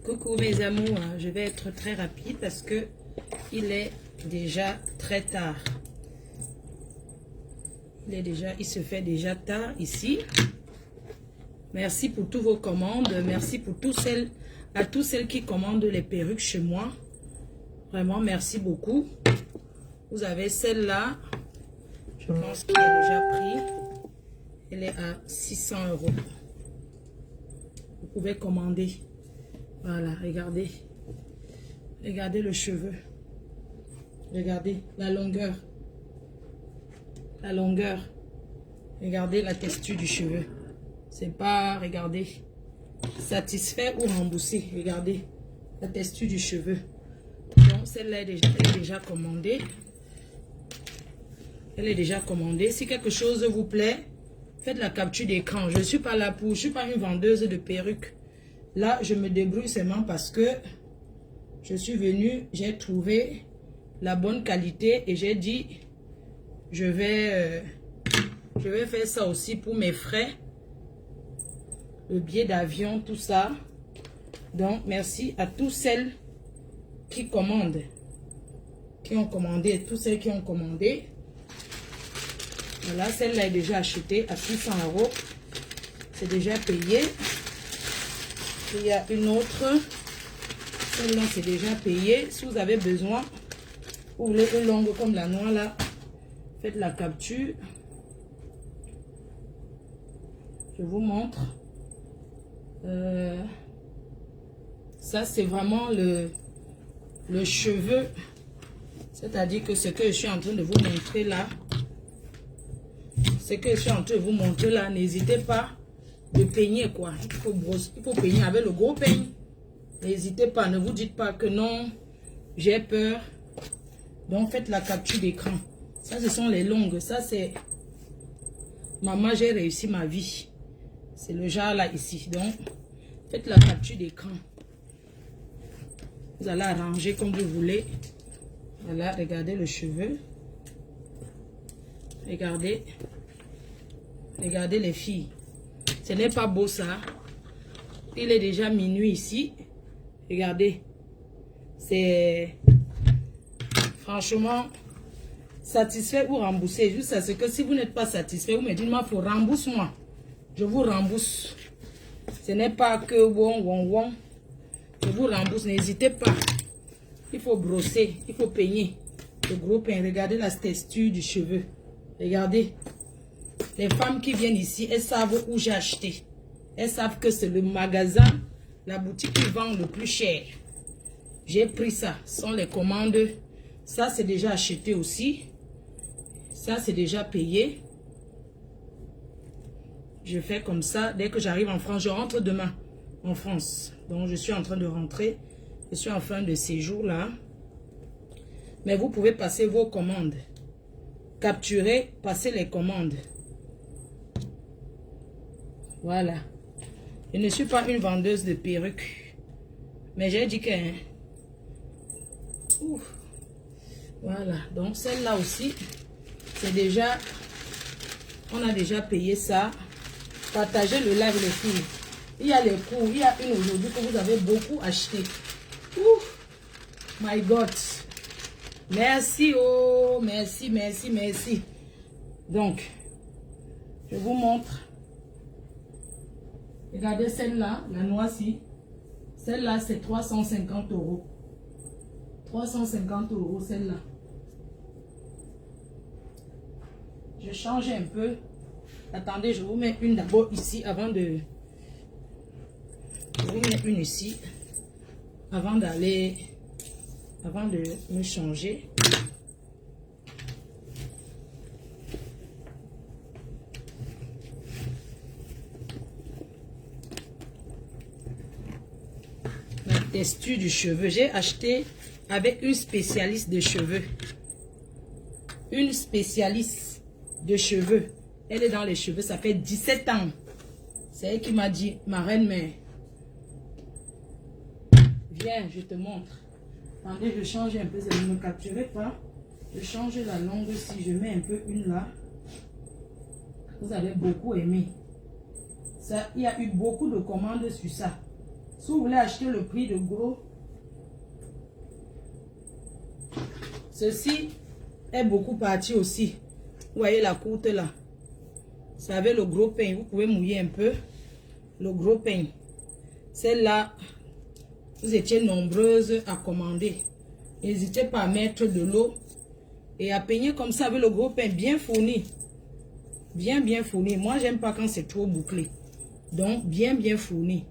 Coucou mes amours, je vais être très rapide parce que il est déjà très tard. Il se fait déjà tard ici. Merci pour tous vos commandes. Merci pour à tous celles qui commandent les perruques chez moi. Vraiment, merci beaucoup. Vous avez celle-là. Je pense qu'elle est déjà prise. Elle est à 600 €. Vous pouvez commander. Voilà, regardez. Regardez le cheveu. Regardez la longueur. La longueur. Regardez la texture du cheveu. C'est pas, regardez, satisfait ou remboursé. Regardez la texture du cheveu. Donc, celle-là est déjà commandée. Elle est déjà commandée. Si quelque chose vous plaît, faites la capture d'écran. Je ne suis pas là je suis pas une vendeuse de perruques. Là, je me débrouille seulement parce que je suis venue, j'ai trouvé la bonne qualité et j'ai dit, je vais faire ça aussi pour mes frais. Le billet d'avion, tout ça. Donc, merci à tous celles qui commandent, qui ont commandé, tous celles qui ont commandé. Voilà, celle-là est déjà achetée à 600 €. C'est déjà payé. Il y a une autre. Celle-là, c'est déjà payé. Si vous avez besoin, vous voulez une longue comme la noix là, faites la capture. Je vous montre. Ça, c'est vraiment le cheveu. C'est-à-dire que ce que je suis en train de vous montrer là, n'hésitez pas de peigner quoi. Il faut peigner avec le gros peigne. N'hésitez pas, ne vous dites pas que non, j'ai peur. Donc faites la capture d'écran. Ça, ce sont les longues. Ça, c'est maman, j'ai réussi ma vie. C'est le genre là ici. Donc, faites la capture d'écran. Vous allez arranger comme vous voulez. Voilà, regardez le cheveu. Regardez. Regardez les filles. Ce n'est pas beau ça. Il est déjà minuit ici. Regardez. C'est franchement satisfait ou remboursé. Juste à ce que si vous n'êtes pas satisfait, vous me dites, il faut rembourse-moi. Je vous rembourse. Ce n'est pas que bon. Je vous rembourse. N'hésitez pas. Il faut brosser. Il faut peigner. Le gros peint. Regardez la texture du cheveu. Regardez. Les femmes qui viennent ici, elles savent où j'ai acheté. Elles savent que c'est le magasin, la boutique qui vend le plus cher. J'ai pris ça. Ce sont les commandes. Ça, c'est déjà acheté aussi. Ça, c'est déjà payé. Je fais comme ça. Dès que j'arrive en France, je rentre demain en France. Donc, je suis en train de rentrer. Je suis en fin de séjour là. Mais vous pouvez passer vos commandes. Capturer, passer les commandes. Voilà. Je ne suis pas une vendeuse de perruques. Mais j'ai dit que... Ouf. Voilà. Donc, celle-là aussi, c'est déjà... On a déjà payé ça. Partagez le live, les filles. Il y a les cours. Il y a une aujourd'hui que vous avez beaucoup acheté. Ouf. My God. Merci. Oh, merci. Donc, je vous montre. Regardez celle-là, la noix-ci. Celle-là, c'est 350 €. 350 € celle-là. Je change un peu. Attendez, je vous mets une d'abord ici avant de... Je vous mets une ici. Avant d'aller... Avant de me changer. La texture du cheveu. J'ai acheté avec une spécialiste de cheveux. Une spécialiste de cheveux. Elle est dans les cheveux. Ça fait 17 ans. C'est elle qui m'a dit, ma reine mère. Viens, je te montre. Attendez, je change un peu. Ça ne me capturez pas. Je change la longue si je mets un peu une là. Vous avez beaucoup aimé. Ça, il y a eu beaucoup de commandes sur ça. Si vous voulez acheter le prix de gros, ceci est beaucoup parti aussi. Vous voyez la courte là. Vous savez le gros pain, vous pouvez mouiller un peu. Le gros pain. Celle-là, vous étiez nombreuses à commander. N'hésitez pas à mettre de l'eau et à peigner comme ça avec le gros pain bien fourni. Bien fourni. Moi, j'aime pas quand c'est trop bouclé. Donc, bien fourni.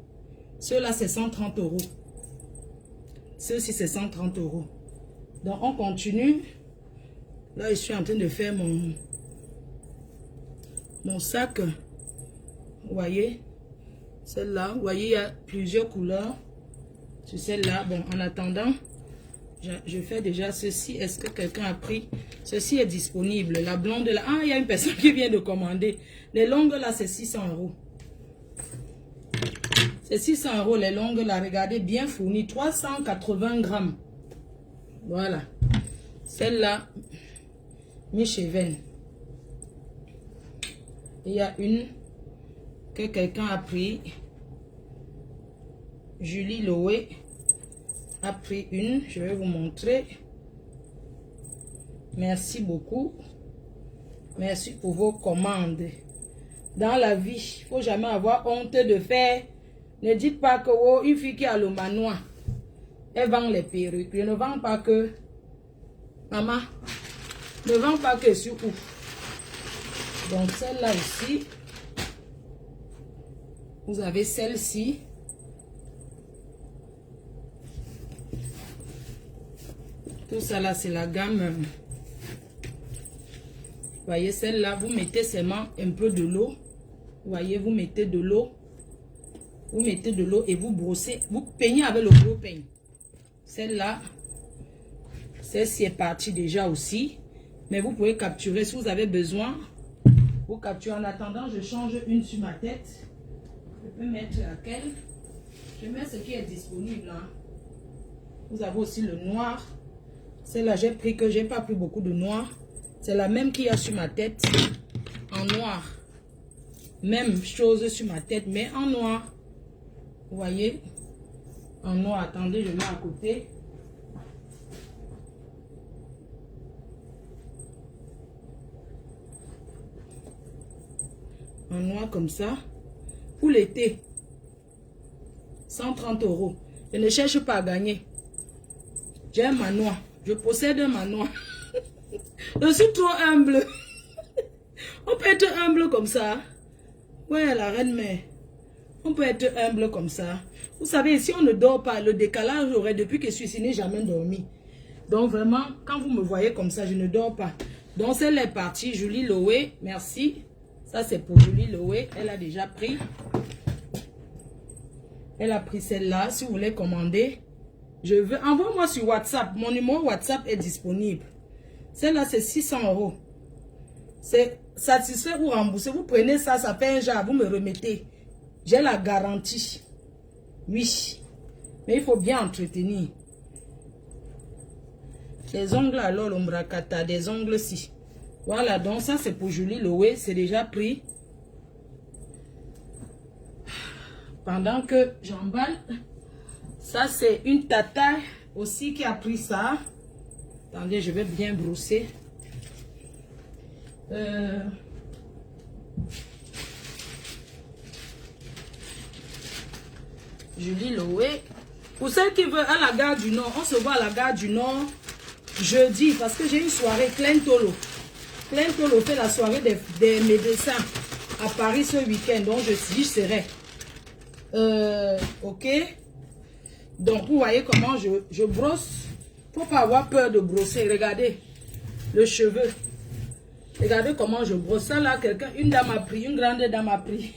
Ceux-là, c'est 130 €. Ceux-ci, c'est 130 €. Donc, on continue. Là, je suis en train de faire mon sac. Vous voyez? Celle-là, vous voyez, il y a plusieurs couleurs. Sur celle-là, bon, en attendant, je fais déjà ceci. Est-ce que quelqu'un a pris? Ceci est disponible. La blonde, là. Ah, il y a une personne qui vient de commander. Les longues, là, c'est 600 €. C'est 600 € les longues, là. Regardez, bien fournies. 380 grammes. Voilà. Celle-là, Micheven. Il y a une que quelqu'un a pris. Julie Loé a pris une. Je vais vous montrer. Merci beaucoup. Merci pour vos commandes. Dans la vie, il ne faut jamais avoir honte de faire. Ne dites pas que oh, une fille qui a le manoir, elle vend les perruques. Je ne vends pas que... Maman, ne vends pas que sur où. Donc celle-là ici. Vous avez celle-ci. Tout ça là, c'est la gamme. Vous voyez, celle-là, vous mettez seulement un peu de l'eau. Vous voyez, vous mettez de l'eau. Vous mettez de l'eau et vous brossez. Vous peignez avec le gros peigne. Celle-là, celle-ci est partie déjà aussi. Mais vous pouvez capturer si vous avez besoin. Vous capturez. En attendant, je change une sur ma tête. Je peux mettre laquelle. Je mets ce qui est disponible. Hein. Vous avez aussi le noir. Celle-là, j'ai pris que j'ai pas pris beaucoup de noir. C'est la même qu'il y a sur ma tête. En noir. Même chose sur ma tête, mais en noir. Vous voyez? En noir. Attendez, je mets à côté. En noir comme ça. Pour l'été. 130 €. Je ne cherche pas à gagner. J'ai un manoir. Je possède un manoir. Je suis trop humble. On peut être humble comme ça. Ouais, la reine mère. On peut être humble comme ça. Vous savez, si on ne dort pas, le décalage aurait, depuis que je suis ici, n'ai jamais dormi. Donc vraiment, quand vous me voyez comme ça, je ne dors pas. Donc celle est partie. Julie Loé, merci. Ça c'est pour Julie Loé. Elle a déjà pris. Elle a pris celle-là. Si vous voulez commander, je veux. Envoie-moi sur WhatsApp. Mon numéro WhatsApp est disponible. Celle-là, c'est 600 €. C'est satisfait ou remboursé. Vous prenez ça, ça fait un genre, vous me remettez. J'ai la garantie. Oui. Mais il faut bien entretenir. Les ongles, alors, l'ombracata, des ongles-ci. Voilà, donc ça, c'est pour Julie Loé. C'est déjà pris. Pendant que j'emballe, ça, c'est une tata aussi qui a pris ça. Attendez, je vais bien brosser. Julie Loé. Pour celles qui veulent à la gare du Nord, on se voit à la gare du Nord jeudi parce que j'ai une soirée Clintolo. Clintolo fait la soirée des médecins à Paris ce week-end. Donc je serai. Ok. Donc vous voyez comment je brosse. Faut pas avoir peur de brosser. Regardez le cheveu. Regardez comment je brosse. Ça là, une dame a pris, une grande dame a pris.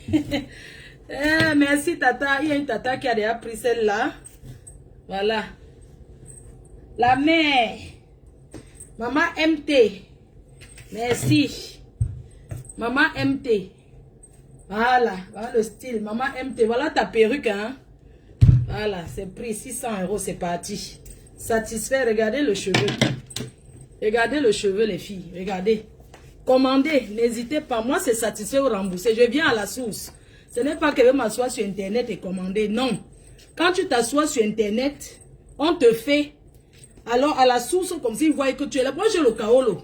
Merci tata. Il y a une tata qui a déjà pris celle-là. Voilà. La mère. Maman MT. Merci. Maman MT. Voilà. Voilà le style. Maman MT. Voilà ta perruque. Hein? Voilà. C'est pris 600 €. C'est parti. Satisfait. Regardez le cheveu. Regardez le cheveu les filles. Regardez. Commandez. N'hésitez pas. Moi c'est satisfait ou remboursé. Je viens à la source. Ce n'est pas que je vais m'asseoir sur internet et commander. Non. Quand tu t'assois sur Internet, on te fait. Alors, à la source, comme s'ils voient que tu es là. Moi, j'ai le kaolo.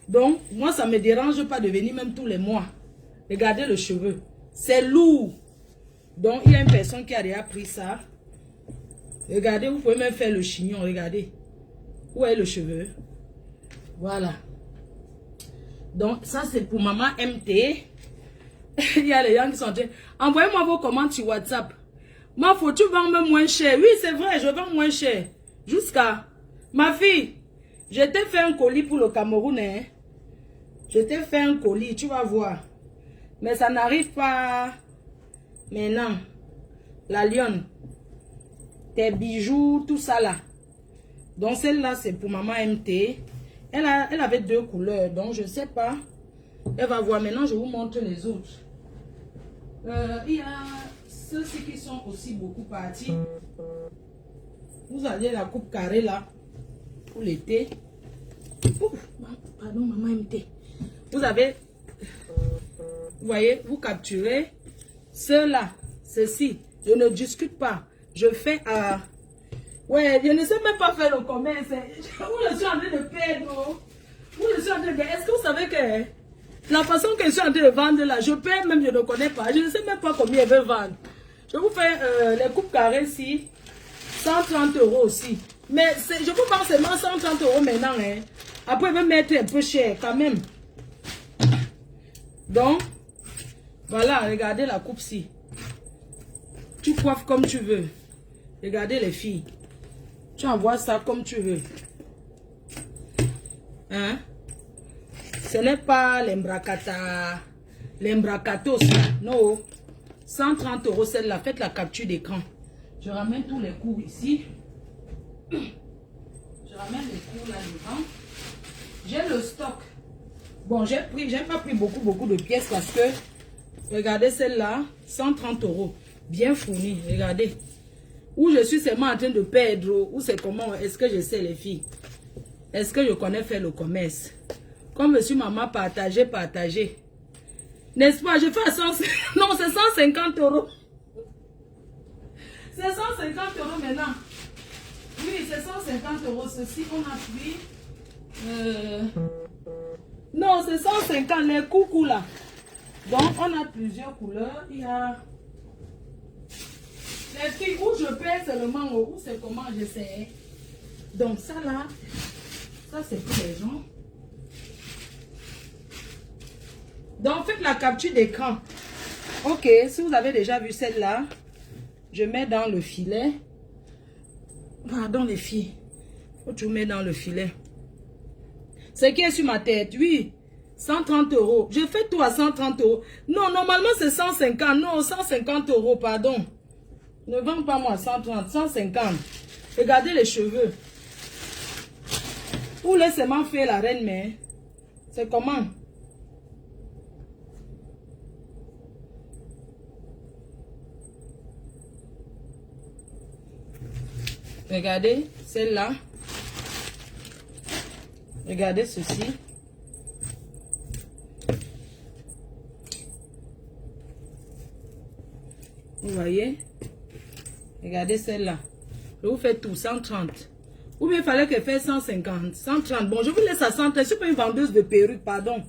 Donc, moi, ça ne me dérange pas de venir même tous les mois. Regardez le cheveu. C'est lourd. Donc, il y a une personne qui a déjà pris ça. Regardez, vous pouvez même faire le chignon. Regardez. Où est le cheveu? Voilà. Donc, ça, c'est pour maman MT. Il y a les gens qui sont en train. Envoyez-moi vos commandes sur WhatsApp. Ma faut tu vends même moins cher. Oui, c'est vrai, je vends moins cher. Jusqu'à... Ma fille, je t'ai fait un colis pour le Cameroun. Hein? Je t'ai fait un colis, tu vas voir. Mais ça n'arrive pas maintenant. La lionne. Tes bijoux, tout ça là. Donc celle-là, c'est pour maman MT. Elle avait 2 couleurs, donc je ne sais pas. Elle va voir. Maintenant, je vous montre les autres. Il y a ceux-ci qui sont aussi beaucoup partis. Vous avez la coupe carrée là. Pour l'été. Pardon, maman MT. Vous avez... Vous voyez, vous capturez. Ceux-là, ceci. Je ne discute pas. Je fais à... Ouais, je ne sais même pas faire le commerce. Où je suis en train de perdre. Où je suis en train de... Est-ce que vous savez que la façon que je suis en train de vendre là, je perds même, je ne connais pas. Je ne sais même pas combien elle veut vendre. Je vous fais les coupes carrées ici. 130 € aussi. Mais je peux pas seulement 130 € maintenant. Hein. Après, elle va mettre un peu cher quand même. Donc, voilà, regardez la coupe-ci. Tu coiffes comme tu veux. Regardez les filles. Tu envoies ça comme tu veux. Hein? Ce n'est pas l'embracata. L'embracatos. Non. 130 € celle-là. Faites la capture d'écran. Je ramène tous les cours ici. Je ramène les cours là-devant. J'ai le stock. Bon, j'ai pas pris beaucoup de pièces parce que, regardez celle-là, 130 €. Bien fournie, regardez. Où je suis seulement en train de perdre, ou c'est comment, est-ce que je sais les filles? Est-ce que je connais faire le commerce? Comme monsieur, maman, partagez. N'est-ce pas? Je fais à 100... Non, c'est 150 €. C'est 150 € maintenant. Oui, c'est 150 €. Ceci, on a pris... Non, c'est 150, les coucous là. Donc, on a plusieurs couleurs. Il y a... Les filles, où je perds seulement, où c'est comment je sais. Donc, ça là, ça c'est pour les gens. Donc, faites la capture d'écran. Ok, si vous avez déjà vu celle-là, je mets dans le filet. Pardon les filles. Faut tout mettre dans le filet. Ce qui est sur ma tête, oui. 130 €. Je fais tout à 130 €. Non, normalement c'est 150. Non, 150 €, pardon. Ne vends pas moi 130, 150. Regardez les cheveux. Ou laissez-moi faire la reine, mais c'est comment? Regardez celle-là. Regardez ceci. Vous voyez? Regardez celle-là. Je vous fais tout, 130. Ou bien il fallait qu'elle fasse 150, 130. Bon, je vous laisse à 130. Je ne suis pas une vendeuse de perruques, pardon.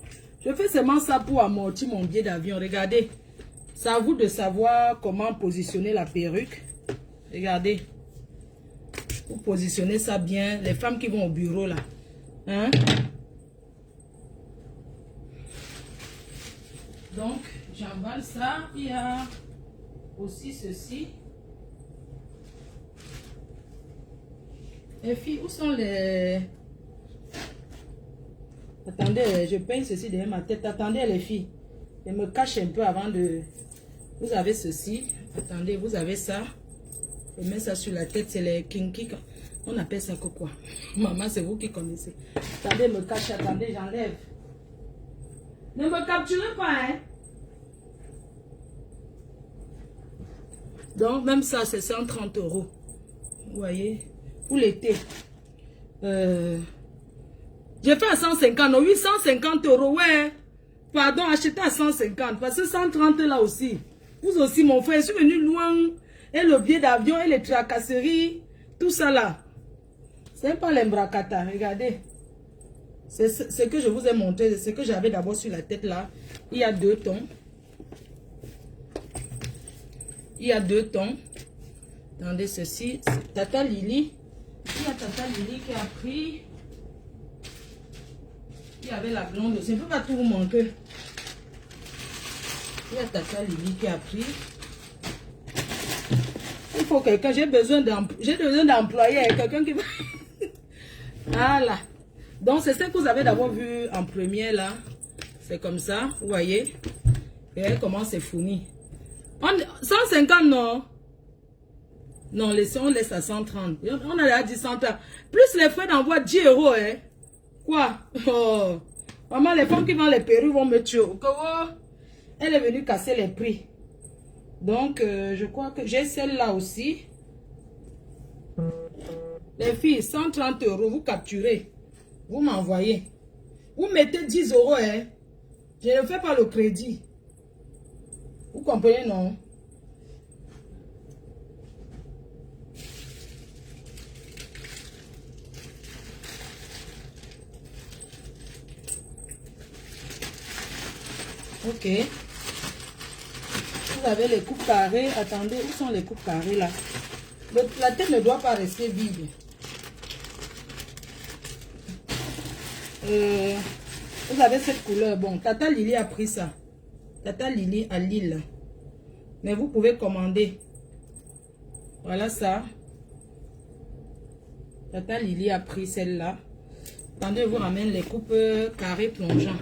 Je fais seulement ça pour amortir mon billet d'avion. Regardez. C'est à vous de savoir comment positionner la perruque. Regardez. Vous positionnez ça bien. Les femmes qui vont au bureau là. Hein? Donc, j'emballe ça. Il y a aussi ceci. Les filles, où sont les... Attendez, je peins ceci derrière ma tête. Attendez les filles. Je me cache un peu avant de... Vous avez ceci. Attendez, vous avez ça. Je mets ça sur la tête. C'est les kinky. On appelle ça quoi? Maman, c'est vous qui connaissez. Attendez, me cache. Attendez, j'enlève. Ne me capturez pas, hein. Donc, même ça, c'est 130 €. Vous voyez? Pour l'été. J'ai fait à 150. Oui, 150 €. Ouais. Pardon, achetez à 150. Parce que 130 là aussi. Vous aussi, mon frère, je suis venu loin. et le billet d'avion et les tracasseries, tout ça là. C'est pas l'embracata, regardez. C'est ce que je vous ai montré, ce que j'avais d'abord sur la tête là. Il y a 2 tons. Il y a 2 tons. Attendez, ceci, Tata Lily. Il y a Tata Lily qui a pris. Il y avait la blonde aussi. Je ne peux pas tout vous montrer. Il y a Tata Lily qui a pris. Il faut quelqu'un. J'ai besoin d'employer. Quelqu'un qui va. Voilà. Donc, c'est ce que vous avez d'abord vu en premier là. C'est comme ça. Vous voyez. Et comment c'est fourni. 150 non. Non, on laisse à 130. On a dit 130. Plus les frais d'envoi 10 €. Hein. Quoi? Oh. Maman, les femmes qui vendent les perruques vont me tuer. Oh. Elle est venue casser les prix. Donc, je crois que j'ai celle-là aussi. Les filles, 130 €, vous capturez. Vous m'envoyez. Vous mettez 10 €. Hein. Je ne fais pas le crédit. Vous comprenez, non? Ok. Vous avez les coupes carrées. Attendez, où sont les coupes carrées là? La tête ne doit pas rester vide. Vous avez cette couleur. Bon, Tata Lily a pris ça. Tata Lily à Lille. Mais vous pouvez commander. Voilà ça. Tata Lily a pris celle-là. Attendez, je vous ramène les coupes carrées plongeants.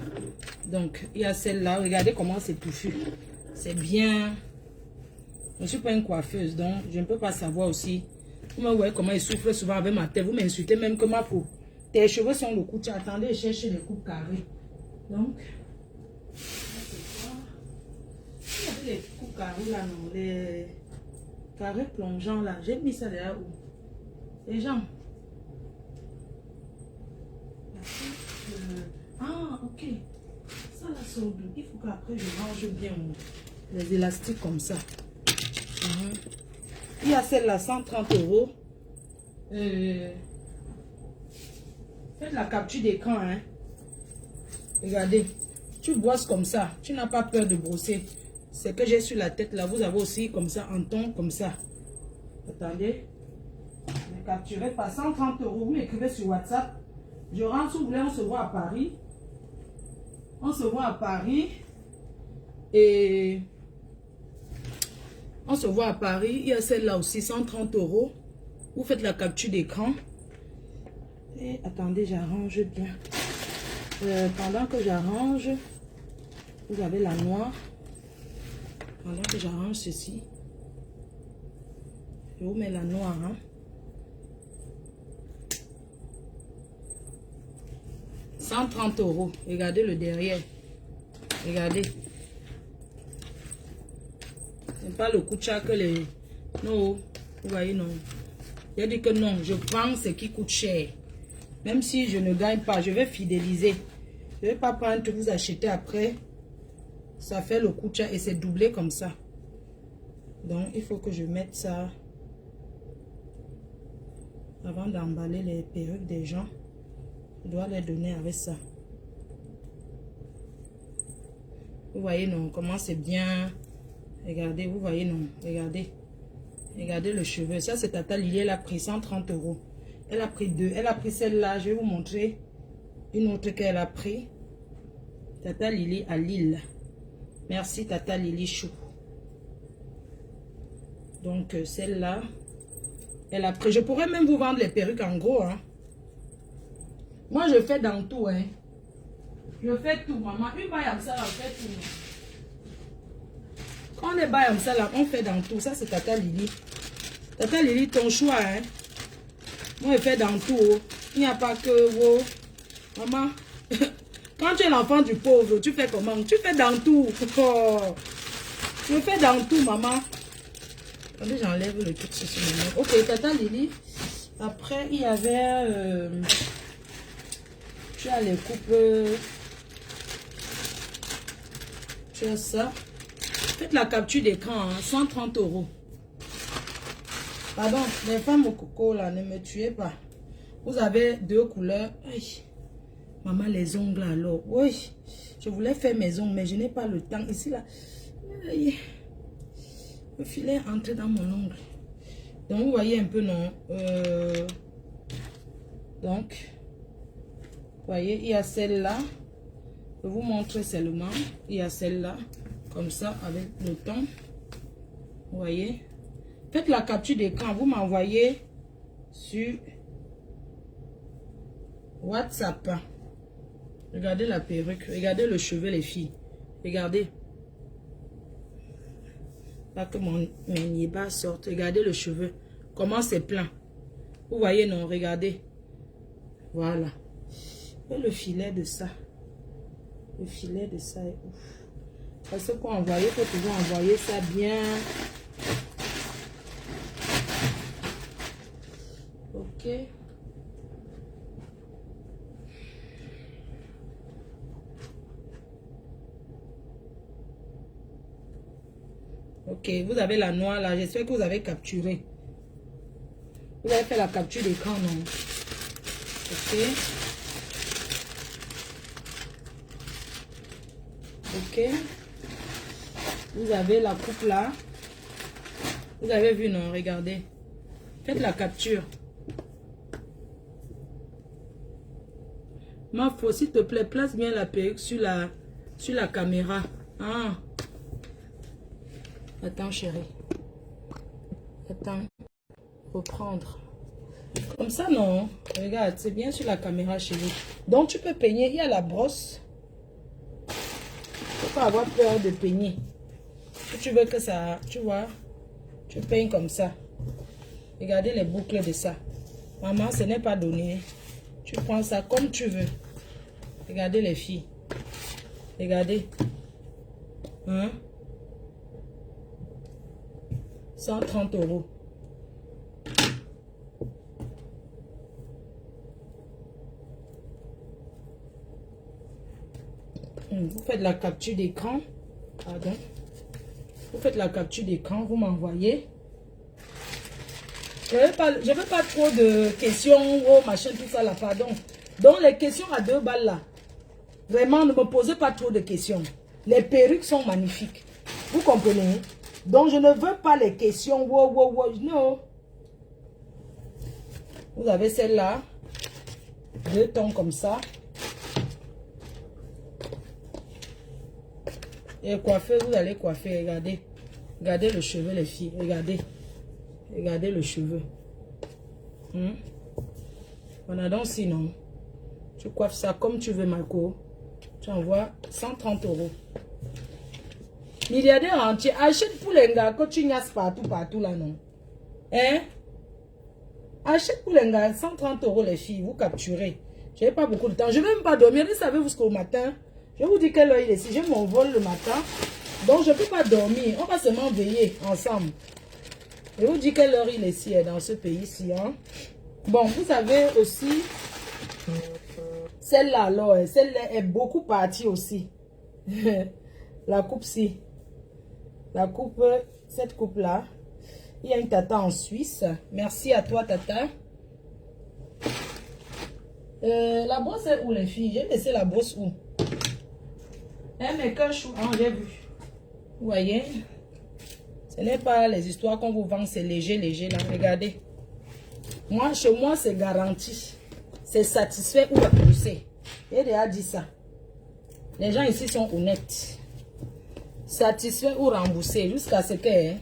Donc, il y a celle-là. Regardez comment c'est touffu. C'est bien. Je ne suis pas une coiffeuse, donc je ne peux pas savoir aussi. Vous me voyez comment il souffle souvent avec ma tête. Vous m'insultez même que ma peau. Tes cheveux sont le coup. Attendez, je cherche les coupes carrées. Donc, les coupes carrées là, non. Les carrés plongeants là. J'ai mis ça derrière où? Les gens. Ah, ok. Ça là, c'est au bout. Il faut qu'après je range bien les élastiques comme ça. Il y a celle-là, 130 €. Faites la capture d'écran. Hein. Regardez. Tu brosses comme ça. Tu n'as pas peur de brosser. C'est que j'ai sur la tête là. Vous avez aussi comme ça, en ton, comme ça. Attendez. Ne capturez pas. 130 €. Vous m'écrivez sur WhatsApp. Je rentre, si vous voulez, on se voit à Paris. On se voit à Paris. Et on se voit à Paris. Il y a celle-là aussi, 130 €. Vous faites la capture d'écran. Et attendez, j'arrange bien. Pendant que j'arrange, vous avez la noire. Pendant que j'arrange ceci, je vous mets la noire. Hein. « 130 €. Regardez le derrière. Regardez. C'est pas le Koucha que les... Non. Vous voyez, non. J'ai dit que non. Je prends ce qui coûte cher. Même si je ne gagne pas, je vais fidéliser. Je ne vais pas prendre que vous achetez après. Ça fait le Koucha et c'est doublé comme ça. Donc, il faut que je mette ça avant d'emballer les perruques des gens. Je dois les donner avec ça. Vous voyez, non, comment c'est bien. Regardez, vous voyez, non. Regardez. Regardez le cheveu. Ça, c'est Tata Lily. Elle a pris 130 €. Elle a pris 2. Elle a pris celle-là. Je vais vous montrer une autre qu'elle a pris. Tata Lily à Lille. Merci, Tata Lily Chou. Donc, celle-là, elle a pris. Je pourrais même vous vendre les perruques en gros, hein. Moi, je fais dans tout, hein. Je fais tout, maman. Une baille comme ça, on fait tout. Quand on est baille comme ça, là, on fait dans tout. Ça, c'est Tata Lily. Tata Lily, ton choix, hein. Moi, je fais dans tout. Oh. Il n'y a pas que... Oh. Maman, quand tu es l'enfant du pauvre, tu fais comment? Tu fais dans tout. Oh. Je fais dans tout, maman. Attendez, j'enlève le truc sur ce moment. Ok, Tata Lily. Après, il y avait... tu as les coupes. Tu as ça. Faites la capture d'écran, hein, 130 €. Pardon, les femmes au coco là, ne me tuez pas. Vous avez deux couleurs. Aïe. Maman, les ongles alors. Oui, je voulais faire mes ongles, mais je n'ai pas le temps. Ici là, aïe. Le filet est entré dans mon ongle. Donc, vous voyez un peu, non? Donc, vous voyez, il y a celle-là. Je vous montre seulement. Il y a celle-là. Comme ça, avec le temps. Vous voyez? Faites la capture d'écran. Vous m'envoyez sur WhatsApp. Regardez la perruque. Regardez le cheveu, les filles. Regardez. Là que mon niébas sorte. Regardez le cheveu. Comment c'est plein. Vous voyez, non? Regardez. Voilà. Et le filet de ça. Le filet de ça est ouf. Parce qu'on envoyer, il faut toujours envoyer ça bien. Ok. Ok, vous avez la noix là. J'espère que vous avez capturé. Vous avez fait la capture d'écran, non? Ok. Ok. Vous avez la coupe là. Vous avez vu, non? Regardez. Faites la capture. Ma faux, s'il te plaît, place bien la perruque sur la caméra. Ah. Attends, chérie. Attends. Reprendre. Comme ça, non. Regarde, c'est bien sur la caméra, chérie. Donc, tu peux peigner. Il y a la brosse. Faut pas avoir peur de peigner. Si tu veux que ça, tu vois, tu peignes comme ça. Regardez les boucles de ça. Maman, ce n'est pas donné. Tu prends ça comme tu veux. Regardez les filles. Regardez. Hein? 130 €. Vous faites la capture d'écran. Pardon. Vous faites la capture d'écran. Vous m'envoyez. Je ne veux pas trop de questions. Oh, machin, tout ça là. Pardon. Donc, les questions à 2 balles là. Vraiment, ne me posez pas trop de questions. Les perruques sont magnifiques. Vous comprenez? Donc, je ne veux pas les questions. Wow, wow, wow. Non. Vous avez celle-là. 2 tons comme ça. Et coiffer, vous allez coiffer. Regardez. Regardez le cheveu, les filles. Regardez. Regardez le cheveu. On a donc sinon. Tu coiffes ça comme tu veux, Marco. Tu envoies 130 €. Milliardaire entier. Achète pour les gars que tu niasses partout là, non? Hein? Achète pour les gars 130 € les filles. Vous capturez. Je n'ai pas beaucoup de temps. Je ne vais même pas dormir. Vous savez jusqu'au matin. Je vous dis quelle heure il est. Si j'ai mon vol le matin, donc je ne peux pas dormir. On va seulement veiller ensemble. Je vous dis quelle heure il est ici, dans ce pays-ci. Hein? Bon, vous avez aussi celle-là, alors. Celle-là est beaucoup partie aussi. La coupe-ci. La coupe, cette coupe-là. Il y a une tata en Suisse. Merci à toi, tata. La brosse est où, les filles? J'ai laissé la brosse où? Mais que chou. Ah, j'ai vu. Vous voyez? Ce n'est pas les histoires qu'on vous vend, c'est léger, léger là. Regardez. Moi, chez moi, c'est garanti. C'est satisfait ou repoussé. J'ai déjà dit ça. Les gens ici sont honnêtes. Satisfait ou remboursé. Jusqu'à ce que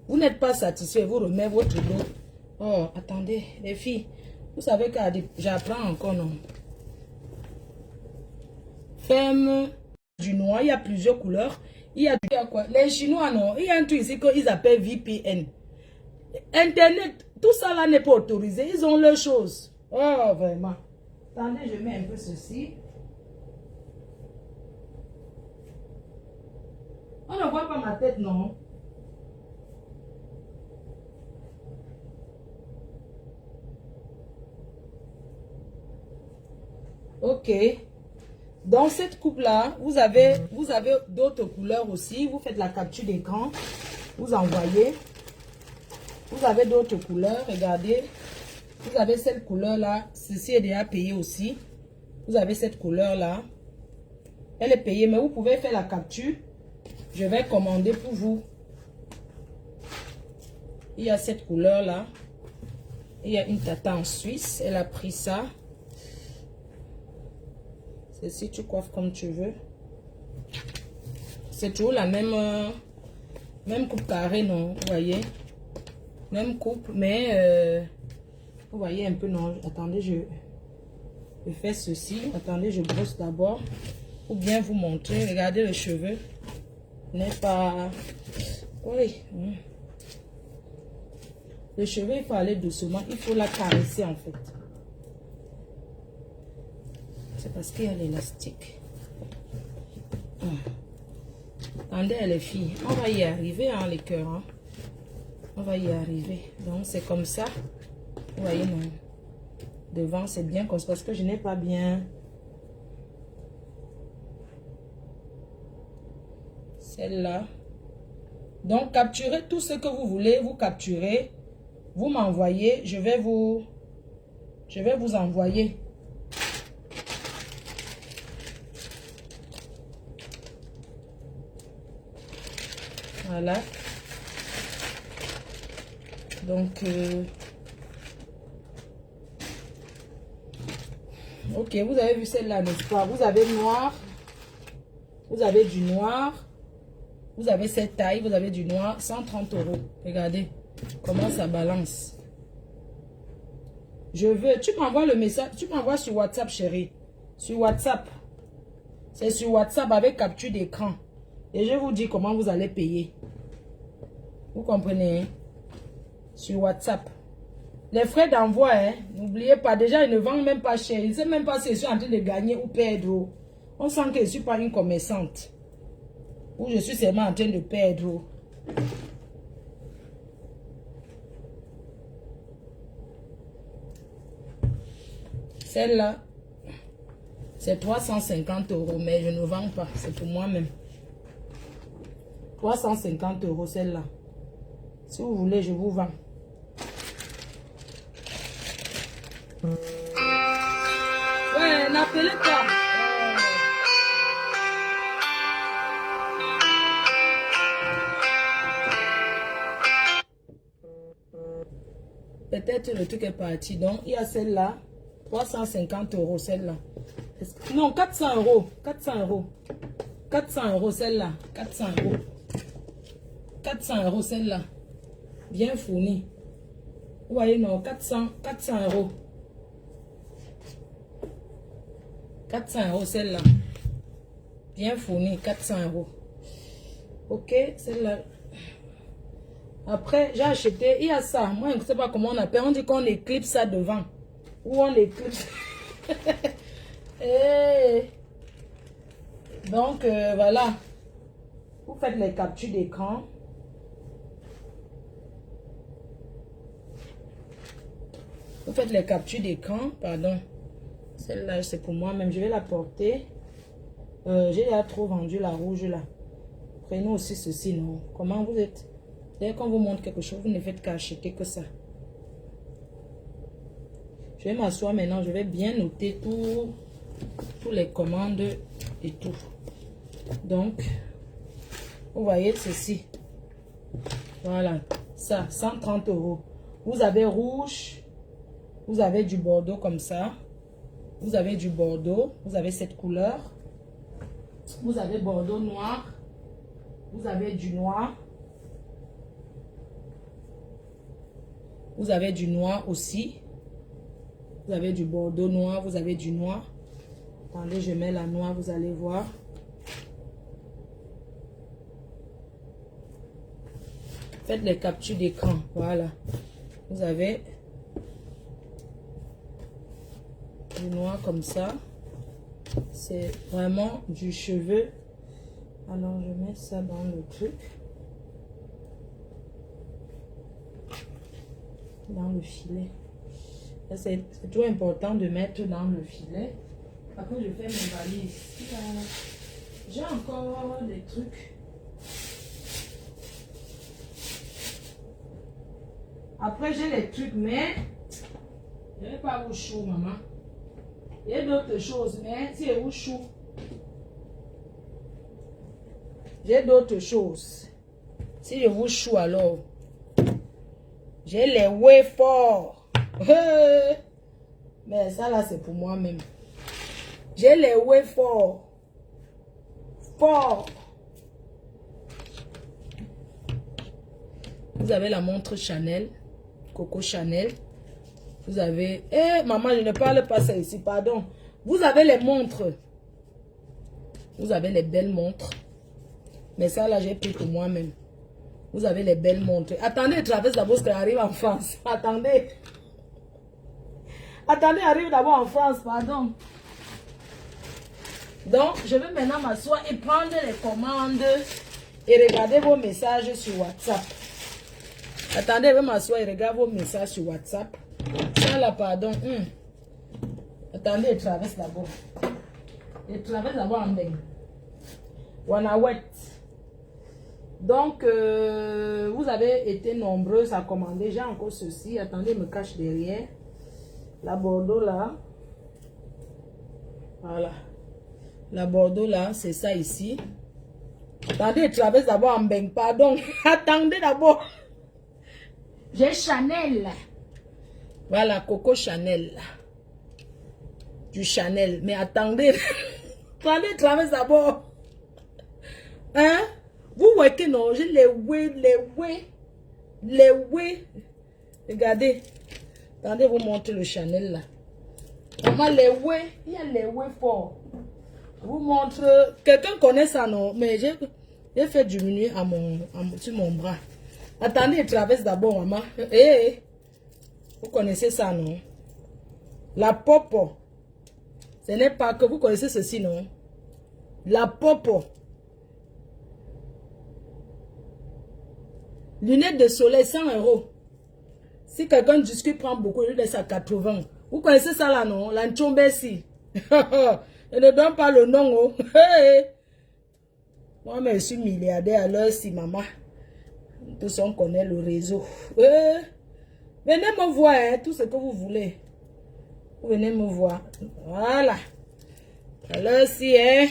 vous n'êtes pas satisfait, vous remettez votre dos. Oh, attendez, les filles. Vous savez que j'apprends encore, non? Ferme du noir, il y a plusieurs couleurs. Il y a quoi? Les Chinois, non? Il y a un truc ici qu'ils appellent VPN. Internet, tout ça là n'est pas autorisé. Ils ont leurs choses. Oh, vraiment. Attendez, je mets un peu ceci. On ne voit pas ma tête, non? Ok. Dans cette coupe-là, vous avez d'autres couleurs aussi. Vous faites la capture d'écran. Vous envoyez. Vous avez d'autres couleurs, regardez. Vous avez cette couleur-là. Ceci est déjà payé aussi. Vous avez cette couleur-là. Elle est payée, mais vous pouvez faire la capture. Je vais commander pour vous. Il y a cette couleur-là. Il y a une tata en Suisse. Elle a pris ça. Ceci, tu coiffes comme tu veux. C'est toujours la même coupe carrée, non? Vous voyez? Même coupe, mais vous voyez un peu, non? Attendez, je fais ceci. Attendez, je brosse d'abord. Pour bien vous montrer. Regardez le cheveu. N'est pas... Oui. Le cheveu, il faut aller doucement. Il faut la caresser, en fait. C'est parce qu'il y a l'élastique. Attendez, les filles. On va y arriver, hein, les cœurs. Hein. On va y arriver. Donc, c'est comme ça. Vous voyez, non? Devant, c'est bien comme ça. Parce que je n'ai pas bien... Celle-là. Donc, capturez tout ce que vous voulez. Vous capturez. Vous m'envoyez. Je vais vous envoyer. Voilà. Donc, ok, vous avez vu celle-là, n'est-ce pas? Vous avez noir. Vous avez du noir. Vous avez cette taille. Vous avez du noir. 130 €. Regardez comment ça balance. Je veux... Tu m'envoies le message. Tu m'envoies sur WhatsApp, chérie. Sur WhatsApp. C'est sur WhatsApp avec capture d'écran. Et je vous dis comment vous allez payer. Vous comprenez? Hein? Sur WhatsApp. Les frais d'envoi, hein? N'oubliez pas. Déjà, ils ne vendent même pas cher. Ils ne savent même pas si je suis en train de gagner ou perdre. On sent que je ne suis pas une commerçante. Ou je suis seulement en train de perdre. Celle-là, c'est 350 €. Mais je ne vends pas. C'est pour moi-même. 350 € celle-là. Si vous voulez, je vous vends. Ouais, n'appelez pas. Peut-être le truc est parti. Donc, il y a celle-là. 350 € celle-là. Non, 400 €. 400 €. 400 € celle-là. 400 €. 400 € celle-là. Bien fournie. Vous voyez, non, 400 €. 400 € celle-là. Bien fournie, 400 €. Ok, celle-là. Après, j'ai acheté, il y a ça. Moi, je ne sais pas comment on appelle. On dit qu'on éclipse ça devant. Ou on éclipse. Et... Donc, voilà. Vous faites les captures d'écran. Vous faites les captures d'écran. Pardon. Celle-là, c'est pour moi-même. Je vais la porter. J'ai déjà trop vendu la rouge là. Prenez aussi ceci, non? Comment vous êtes? Dès qu'on vous montre quelque chose, vous ne faites qu'acheter que ça. Je vais m'asseoir maintenant. Je vais bien noter tous les commandes et tout. Donc, vous voyez ceci. Voilà. Ça, 130 €. Vous avez rouge. Vous avez du bordeaux comme ça. Vous avez du bordeaux. Vous avez cette couleur. Vous avez bordeaux noir. Vous avez du noir. Vous avez du noir aussi. Vous avez du bordeaux noir. Vous avez du noir. Attendez, je mets la noire, vous allez voir. Faites les captures d'écran. Voilà. Vous avez du noir comme ça. C'est vraiment du cheveu. Alors, je mets ça dans le truc. Dans le filet. C'est toujours important de mettre dans le filet. Après, je fais mes valises. J'ai encore des trucs. Après, j'ai les trucs, mais je ne vais pas vous chou, maman. Il y a d'autres choses, mais si je vous chou, j'ai d'autres choses. Si je vous chou, alors, j'ai les wafers. Mais ça, là, c'est pour moi-même. J'ai les wafers. Fort. Vous avez la montre Chanel, Coco Chanel. Vous avez... Eh, maman, je ne parle pas ça ici, pardon. Vous avez les montres. Vous avez les belles montres. Mais ça, là, j'ai pris pour moi-même. Vous avez les belles montres. Attendez, traverse d'abord ce qui arrive en France. Attendez. Attendez, arrive d'abord en France, pardon. Donc, je vais maintenant m'asseoir et prendre les commandes et regarder vos messages sur WhatsApp. Attendez, je vais m'asseoir et regarder vos messages sur WhatsApp. Ça là, pardon. Attendez, je traverse d'abord. Je traverse d'abord en bain. Wanawet. Donc, vous avez été nombreux à commander. J'ai encore ceci. Attendez, je me cache derrière. La Bordeaux là. Voilà. La Bordeaux là, c'est ça ici. Attendez, je traverse d'abord en bain. Pardon. Attendez d'abord. J'ai Chanel. Voilà, Coco Chanel. Du Chanel. Mais attendez. Attendez, je traverse d'abord. Hein? Vous voyez que non, j'ai les whey. Regardez. Attendez, vous montrer le Chanel là. Maman, les whey. Il y a les whey forts. Je vous montre. Quelqu'un connaît ça, non? Mais j'ai fait diminuer sur mon bras. Attendez, je traverse d'abord, maman. Hey, vous connaissez ça, non? La popo. Ce n'est pas que vous connaissez ceci, non? La popo. Lunettes de soleil, 100 €. Si quelqu'un discute, prend beaucoup, il laisse à 80. Vous connaissez ça, là, non? La Nchombesi. Je ne donne pas le nom, oh. Moi, je suis milliardaire, alors si maman. Tous on connaît le réseau. Venez me voir, hein, tout ce que vous voulez. Venez me voir. Voilà. Alors si, hein.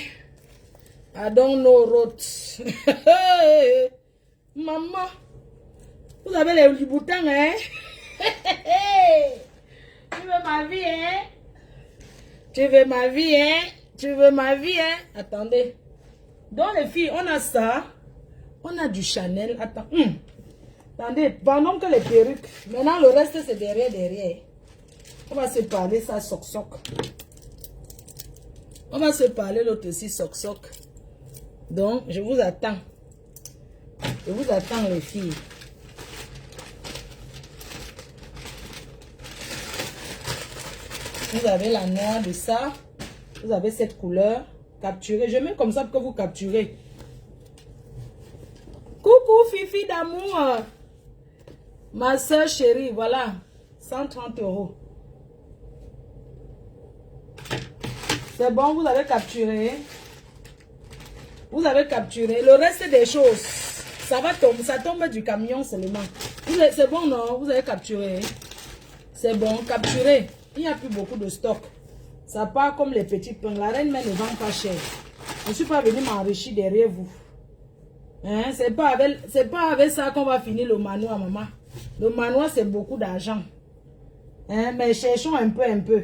I don't know route. Maman. Vous avez les boutons, hein. Tu veux ma vie, hein. Tu veux ma vie, hein. Tu veux ma vie, hein. Attendez. Dans les filles, on a ça. On a du Chanel. Attends. Attendez, pendant que les perruques. Maintenant, le reste, c'est derrière. On va se parler ça, soc. On va se parler l'autre aussi, soc. Donc, je vous attends. Je vous attends, les filles. Vous avez la noire de ça. Vous avez cette couleur. Capturez. Je mets comme ça pour que vous capturez. Coucou Fifi d'amour. Ma soeur chérie, voilà. 130 €. C'est bon, vous avez capturé. Vous avez capturé. Le reste des choses, ça va tomber. Ça tombe du camion seulement. C'est bon, non? Vous avez capturé. C'est bon, capturé. Il n'y a plus beaucoup de stock. Ça part comme les petits pains. La reine mais ne vend pas cher. Je ne suis pas venue m'enrichir derrière vous. Hein? C'est pas avec ça qu'on va finir le manoir, maman. Le manoir, c'est beaucoup d'argent. Hein? Mais cherchons un peu.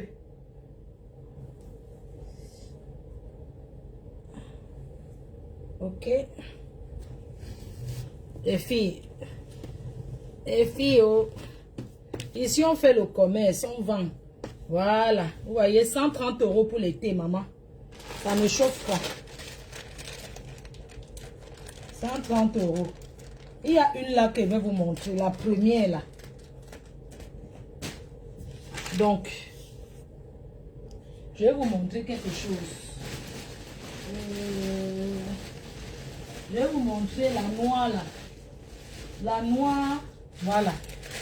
Ok. Les filles, oh. Ici, on fait le commerce, on vend. Voilà. Vous voyez, 130 € pour l'été, maman. Ça ne chauffe pas. 130 €. Il y a une là que je vais vous montrer. La première là. Donc, je vais vous montrer quelque chose. Je vais vous montrer la noire là. La noire, voilà.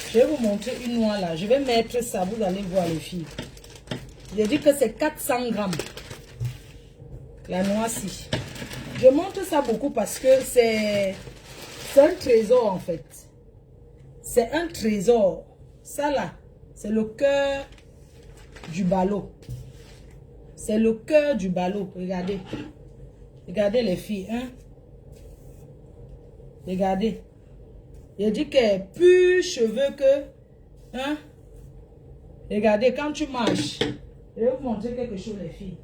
Je vais vous montrer une noire là. Je vais mettre ça, vous allez voir les filles. Je dis que c'est 400 grammes. La noix-ci. Je montre ça beaucoup parce que c'est un trésor en fait. C'est un trésor. Ça là, c'est le cœur du ballot. C'est le cœur du ballot. Regardez. Regardez les filles. Hein? Regardez. Il dit qu'elle a plus cheveux que... Hein? Regardez, quand tu marches. Je vais vous montrer quelque chose, les filles.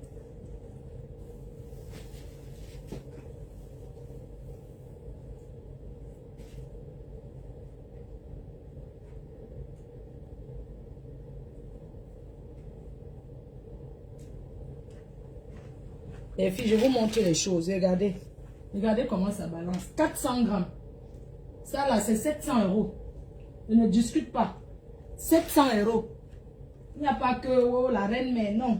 Les filles, je vais vous montrer les choses. Regardez. Regardez comment ça balance. 400 grammes. Ça là, c'est 700 euros. Je ne discute pas. 700 euros. Il n'y a pas que oh, la reine, mais non.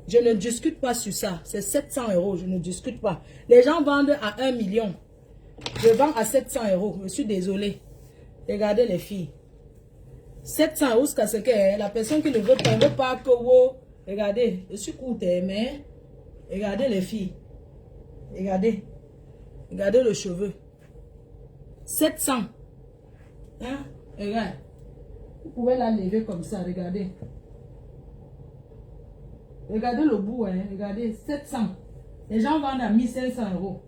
Je ne discute pas sur ça. C'est 700 euros. Je ne discute pas. Les gens vendent à 1 million. Je vends à 700 euros. Je suis désolée. Regardez les filles. 700 euros, c'est ce que la personne qui ne veut pas, ne veut pas que vous... Regardez, je suis courte, mais... Regardez les filles. Regardez. Regardez le cheveu. 700. Hein? Regarde. Vous pouvez la lever comme ça, regardez. Regardez le bout, hein. Regardez, 700. Les gens vendent à 1500 euros.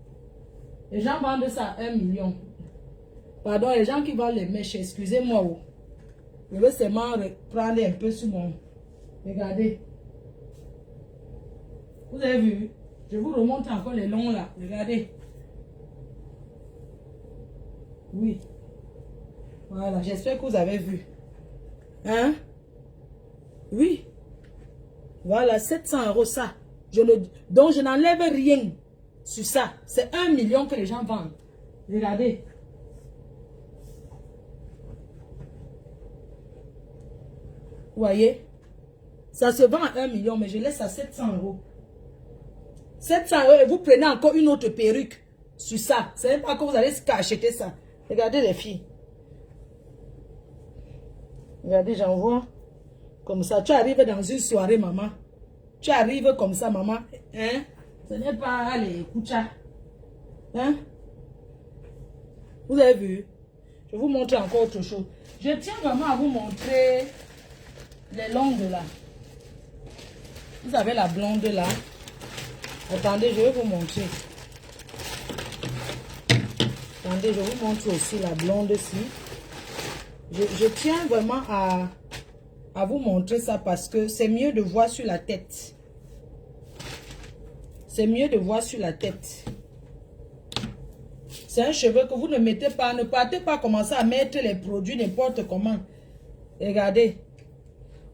Les gens vendent ça à 1 million. Pardon, les gens qui vendent les mèches, excusez-moi. Oh. Je veux seulement prendre un peu sur mon... Regardez. Vous avez vu? Je vous remonte encore les longs là. Regardez. Oui. Voilà, j'espère que vous avez vu. Hein? Oui. Voilà, 700 euros ça. Donc je n'enlève rien sur ça. C'est 1 million que les gens vendent. Regardez. Vous voyez? Ça se vend à 1 million, mais je laisse à 700 euros. 700 euros et vous prenez encore une autre perruque sur ça. C'est même pas que vous allez acheter ça. Regardez les filles. Regardez, j'envoie comme ça. Tu arrives dans une soirée, maman. Tu arrives comme ça, maman. Hein? Ce n'est pas les Koucha. Hein? Vous avez vu? Je vais vous montrer encore autre chose. Je tiens vraiment à vous montrer les longues là. Vous avez la blonde là. Attendez, je vais vous montrer. Attendez, je vous montre aussi la blonde ici. Je tiens vraiment à vous montrer ça parce que c'est mieux de voir sur la tête. C'est mieux de voir sur la tête. C'est un cheveu que vous ne mettez pas. Ne partez pas commencer à mettre les produits n'importe comment. Regardez.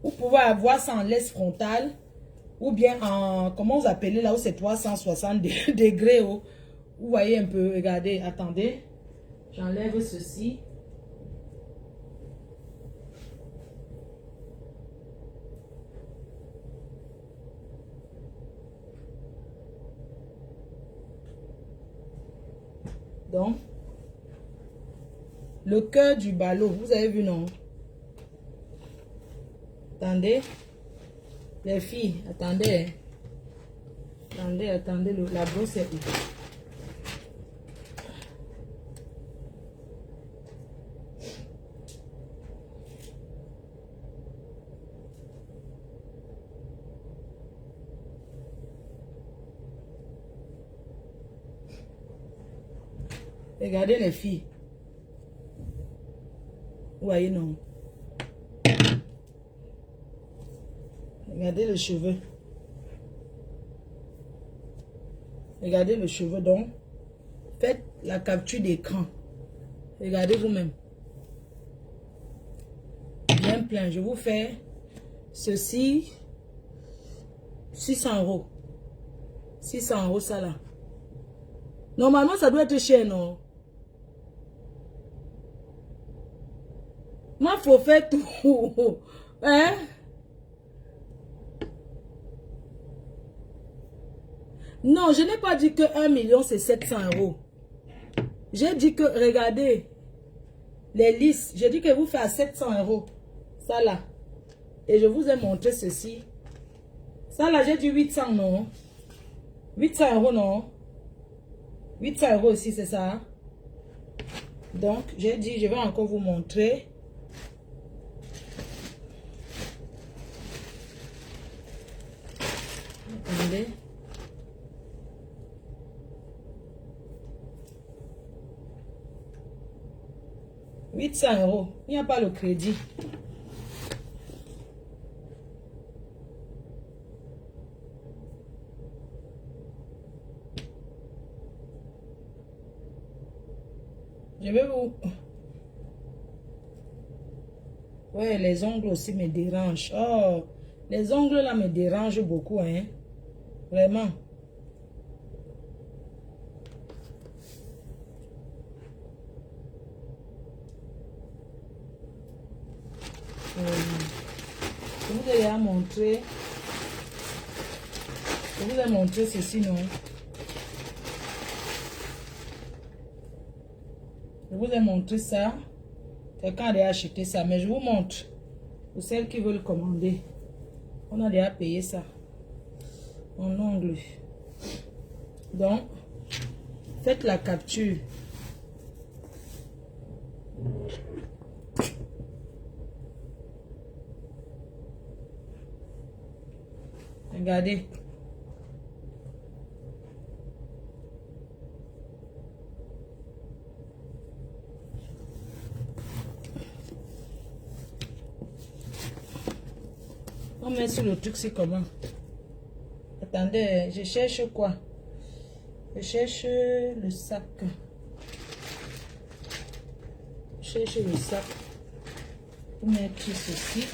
Vous pouvez avoir ça en laisse frontale. Ou bien en, comment vous appelez là où c'est 360 degrés. Vous voyez un peu, regardez, attendez. J'enlève ceci. Donc, le cœur du ballot, vous avez vu, non? Attendez. Les filles, attendez. Attendez, attendez, la brosse est où? Regardez les filles. Vous voyez, non? Regardez le cheveu. Regardez le cheveu, donc. Faites la capture d'écran. Regardez vous-même. Bien plein. Je vous fais ceci. 600 euros. 600 euros, ça là. Normalement, ça doit être cher, non? Moi, il faut faire tout. Hein? Non, je n'ai pas dit que 1 million, c'est 700 euros. J'ai dit que, regardez, les listes. J'ai dit que vous faites à 700 euros. Ça là. Et je vous ai montré ceci. Ça là, j'ai dit 800, non? 800 euros, non? 800 euros aussi, c'est ça? Donc, j'ai dit, je vais encore vous montrer. Attendez. « 800 €. Il n'y a pas le crédit. Je vais vous... Ouais, les ongles aussi me dérangent. Oh, les ongles là me dérangent beaucoup, hein. Vraiment. Je vous ai déjà montré. Je vous ai montré ceci, non? Je vous ai montré ça. Quelqu'un a déjà acheté ça, mais je vous montre. Pour celles qui veulent commander. On a déjà payé ça. En ongle. Donc, faites la capture. Regardez. On met sur le truc, c'est comment? Attendez, je cherche quoi? Je cherche le sac. Je cherche le sac. Pour mettre ceci.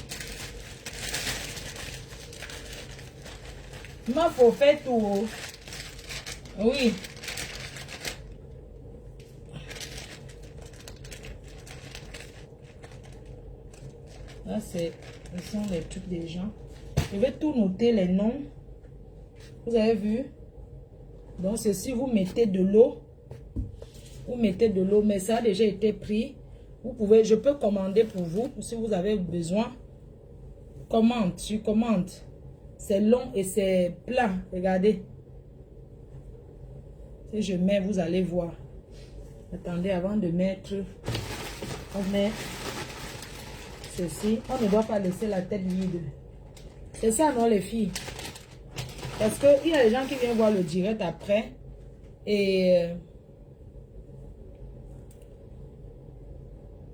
Il faut faire tout. Oui. Là, ce sont les trucs des gens. Je vais tout noter les noms. Vous avez vu? Donc, ceci, vous mettez de l'eau. Vous mettez de l'eau, mais ça a déjà été pris. Vous pouvez, je peux commander pour vous, si vous avez besoin. Commande, je commande. C'est long et c'est plat. Regardez. Si je mets, vous allez voir. Attendez, avant de mettre, on met ceci. On ne doit pas laisser la tête vide. C'est ça, non, les filles? Parce qu'il y a des gens qui viennent voir le direct après. Et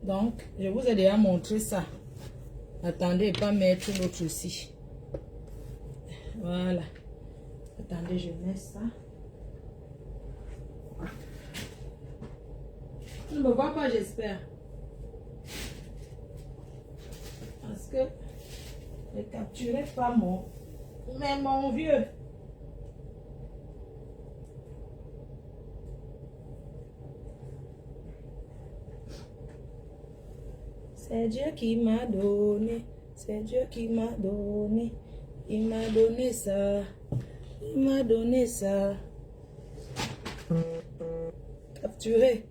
donc, je vous ai déjà montré ça. Attendez, pas mettre l'autre aussi. Voilà. Attendez, je mets ça. Tu ne me vois pas, j'espère. Parce que ne capturez pas mais mon vieux. C'est Dieu qui m'a donné. C'est Dieu qui m'a donné. Il m'a donné ça. Il m'a donné ça. Capturer.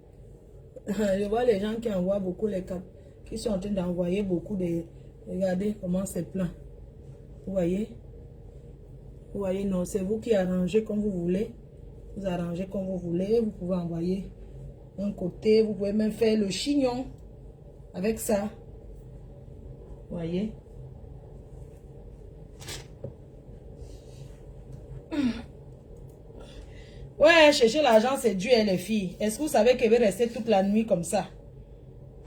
Je vois les gens qui envoient beaucoup les cap. Qui sont en train d'envoyer beaucoup de... Regardez comment c'est plein. Vous voyez? Vous voyez, non, c'est vous qui arrangez comme vous voulez. Vous arrangez comme vous voulez. Vous pouvez envoyer un côté. Vous pouvez même faire le chignon avec ça. Vous voyez? Ouais, chercher l'argent, c'est dur, les filles. Est-ce que vous savez que je vais rester toute la nuit comme ça?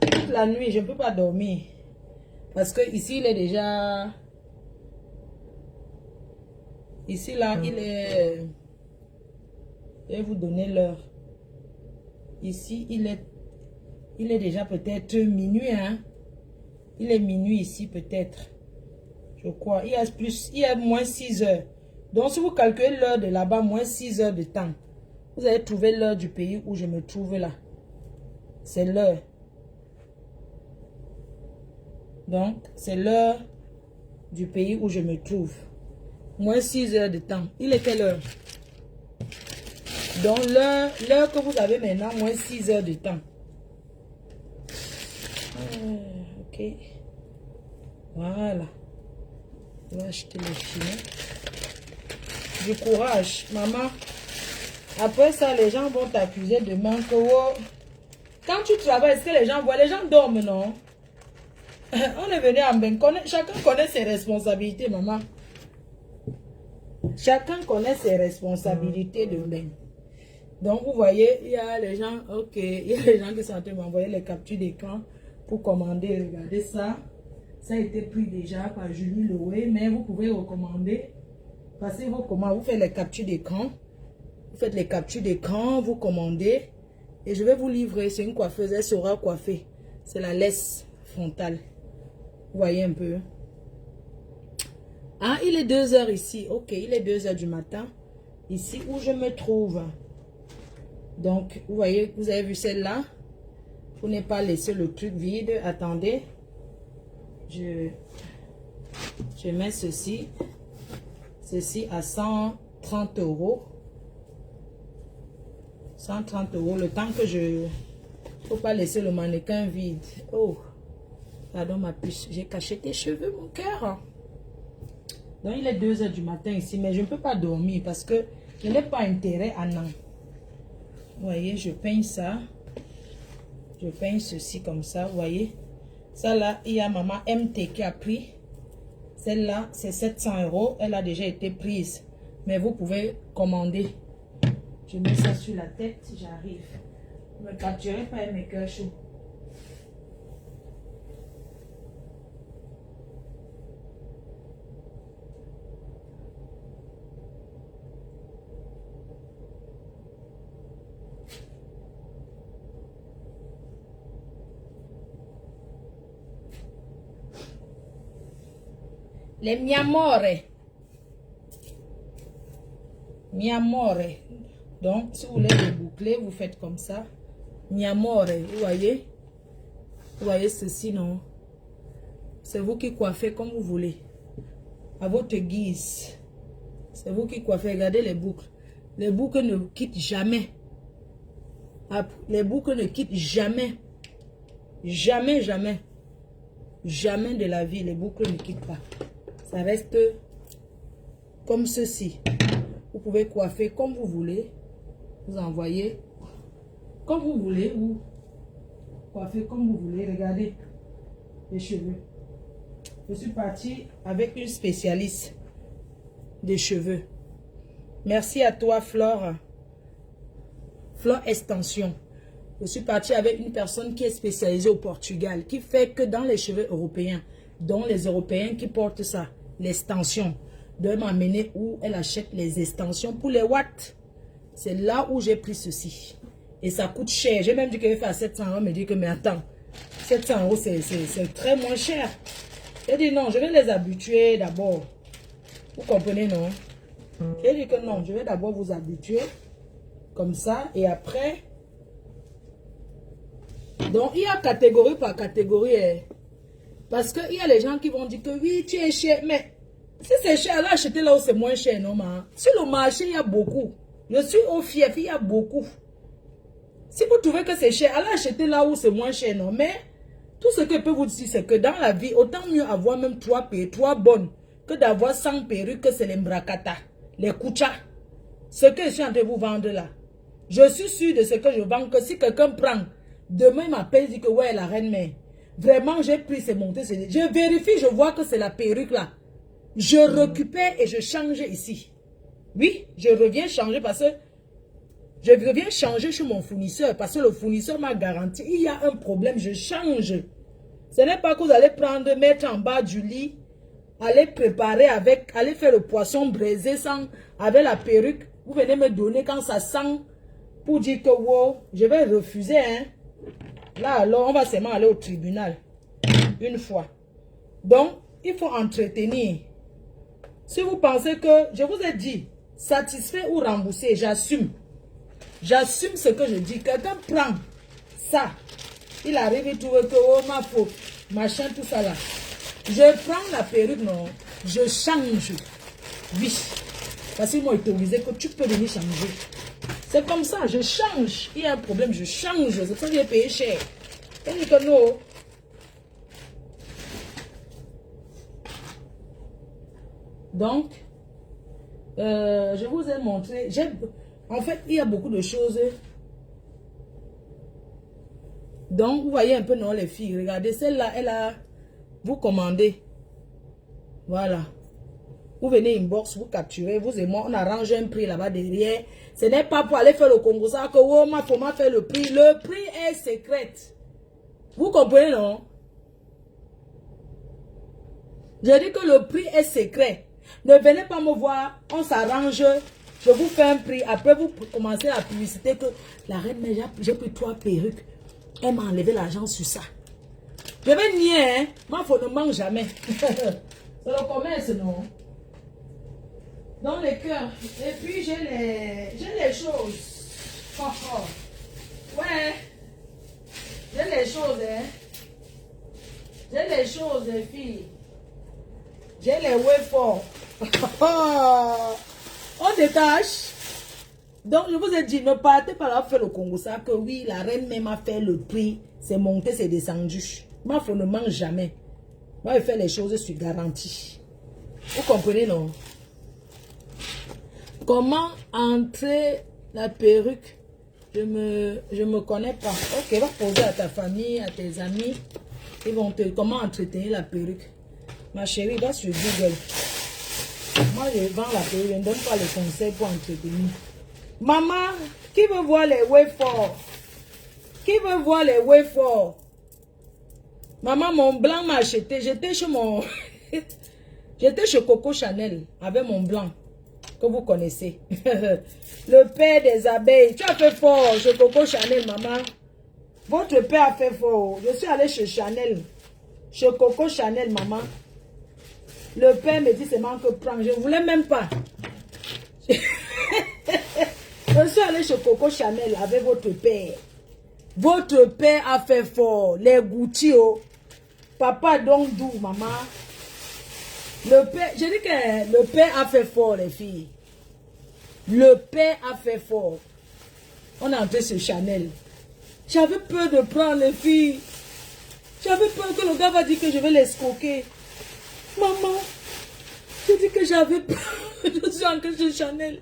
Toute la nuit, je ne peux pas dormir. Parce que ici, il est déjà... Ici, là, il est... Je vais vous donner l'heure. Ici, il est déjà peut-être minuit, hein. Il est minuit ici, peut-être. Je crois. Il y a moins 6 heures. Donc, si vous calculez l'heure de là-bas, moins 6 heures de temps, vous allez trouver l'heure du pays où je me trouve là. C'est l'heure. Donc, c'est l'heure du pays où je me trouve. Moins 6 heures de temps. Il est quelle heure? Donc, l'heure que vous avez maintenant, moins 6 heures de temps. Ok. Voilà. Je vais acheter le filet. Du courage, maman. Après ça, les gens vont t'accuser demain que Quand tu travailles, est-ce que les gens voient? Les gens dorment, non? On est venu en bain. Chacun connaît ses responsabilités, maman. Chacun connaît ses responsabilités de bain. Donc, vous voyez, il y a les gens, ok, il y a les gens qui sont en train de m'envoyer les captures d'écran pour commander. Regardez ça. Ça a été pris déjà par Julie Loé, mais vous pouvez recommander. Passez vos commandes, vous faites les captures d'écran. Vous faites les captures d'écran, vous commandez. Et je vais vous livrer. C'est une coiffeuse, elle saura coiffer. C'est la laisse frontale. Vous voyez un peu. Ah, il est 2 heures ici. Ok, il est 2 heures du matin. Ici où je me trouve. Donc, vous voyez, vous avez vu celle-là. Vous n'avez pas laissé le truc vide. Attendez. Je mets ceci. Ceci à 130 €. 130 €. Le temps que je... Faut pas laisser le mannequin vide. Oh. Pardon ma puce. J'ai caché tes cheveux, mon cœur. Donc, il est 2 heures du matin ici. Mais je ne peux pas dormir parce que je n'ai pas intérêt à non. Vous voyez, je peigne ça. Je peigne ceci comme ça. Vous voyez. Ça là, il y a maman MT qui a pris. Celle-là, c'est 700 €. Elle a déjà été prise. Mais vous pouvez commander. Je mets ça sur la tête si j'arrive. Ne me capturez pas mes cœurs chauds. Les mi amore. Mi amore. Donc, si vous voulez le boucler, vous faites comme ça. Mi amore. Vous voyez? Vous voyez ceci, non? C'est vous qui coiffez comme vous voulez. À votre guise. C'est vous qui coiffez. Regardez les boucles. Les boucles ne quittent jamais. Les boucles ne quittent jamais. Jamais, jamais. Jamais de la vie, les boucles ne quittent pas. Ça reste comme ceci. Vous pouvez coiffer comme vous voulez. Vous envoyez comme vous voulez ou coiffer comme vous voulez. Regardez les cheveux. Je suis partie avec une spécialiste des cheveux. Merci à toi, Flore. Flore Extension. Je suis partie avec une personne qui est spécialisée au Portugal, qui fait que dans les cheveux européens, dont les Européens qui portent ça, l'extension, de m'amener où elle achète les extensions pour les watts. C'est là où j'ai pris ceci. Et ça coûte cher. J'ai même dit que je vais faire 700 €. Me dit que, mais attends, 700 € c'est très moins cher. J'ai dit non, je vais les habituer d'abord. Vous comprenez, non? J'ai dit que non, je vais d'abord vous habituer. Comme ça. Et après... Donc, il y a catégorie par catégorie. Parce qu'il y a les gens qui vont dire que oui, tu es cher. Mais si c'est cher, alors achetez là où c'est moins cher, non, ma. Sur le marché, il y a beaucoup. Je suis au fief, il y a beaucoup. Si vous trouvez que c'est cher, alors achetez là où c'est moins cher, non. Mais tout ce que je peux vous dire, c'est que dans la vie, autant mieux avoir même 3 bonnes que d'avoir 100 perruques, que c'est les mbrakata, les kucha. Ce que je suis en train de vous vendre là. Je suis sûr de ce que je vends, que si quelqu'un prend, demain il m'appelle et dit que ouais, la reine mère. Vraiment, j'ai pris ces montées. Je vérifie, je vois que c'est la perruque là. Je récupère et je change ici. Oui, je reviens changer parce que je reviens changer chez mon fournisseur parce que le fournisseur m'a garanti. Il y a un problème, je change. Ce n'est pas que vous allez prendre, mettre en bas du lit, aller préparer avec, aller faire le poisson braisé sans, avec la perruque. Vous venez me donner quand ça sent pour dire que wow, je vais refuser, hein. Là, alors, on va seulement aller au tribunal. Une fois. Donc, il faut entretenir. Si vous pensez que, je vous ai dit, satisfait ou remboursé, j'assume. J'assume ce que je dis. Quelqu'un prend ça. Il arrive, il trouve que, oh, ma faute, machin, tout ça là. Je prends la perruque, non. Je change. Oui. Parce qu'ils m'ont autorisé que tu peux venir changer. C'est comme ça, je change. Il y a un problème, je change. C'est pour ça que j'ai payé cher. Elle dit que non. Donc, je vous ai montré. En fait, il y a beaucoup de choses. Donc, vous voyez un peu, non, les filles. Regardez, celle-là, elle a... Vous commandez. Voilà. Vous venez inbox, vous capturez, vous et moi, on arrange un prix là-bas derrière. Ce n'est pas pour aller faire le Congo, ça que oh, faut faire le prix. Le prix est secret. Vous comprenez, non? Je dis que le prix est secret. Ne venez pas me voir, on s'arrange. Je vous fais un prix. Après, vous commencez la publicité que la reine, mais j'ai pris 3 perruques. Elle m'a enlevé l'argent sur ça. Je vais nier, hein. Moi, il ne mange jamais. C'est le commerce, non? Dans les cœurs. Et puis, j'ai les choses. Oh, oh. Ouais. J'ai les choses, hein. J'ai les choses, les filles. J'ai les wafers. On détache. Donc, je vous ai dit, ne partez pas là faire le Congo. Ça que oui, la reine même a fait le prix. C'est monté, c'est descendu. Moi, il ne mange jamais. Moi, je fais les choses sur garantie. Vous comprenez, non? Comment entrer la perruque? Je me connais pas. Ok, va poser à ta famille, à tes amis. Ils vont te... Comment entretenir la perruque? Ma chérie, va sur Google. Moi, je vends la perruque. Je ne donne pas les conseils pour entretenir. Maman, qui veut voir les wafers? Qui veut voir les wafers? Maman, mon blanc m'a acheté. J'étais chez mon... J'étais chez Coco Chanel avec mon blanc que vous connaissez. Le père des abeilles. Tu as fait fort chez Coco Chanel, maman. Votre père a fait fort. Je suis allée chez Chanel. Chez Coco Chanel, maman. Le père me dit seulement que prends. Je ne voulais même pas. Je suis allée chez Coco Chanel avec votre père. Votre père a fait fort. Les Gucci, oh. Papa donc d'où, maman? Le père, je dis que le père a fait fort, les filles. Le père a fait fort. On est entré chez Chanel. J'avais peur de prendre les filles. J'avais peur que le gars va dire que je vais l'escroquer. Maman, je dis que j'avais peur. Je suis entrée chez Chanel.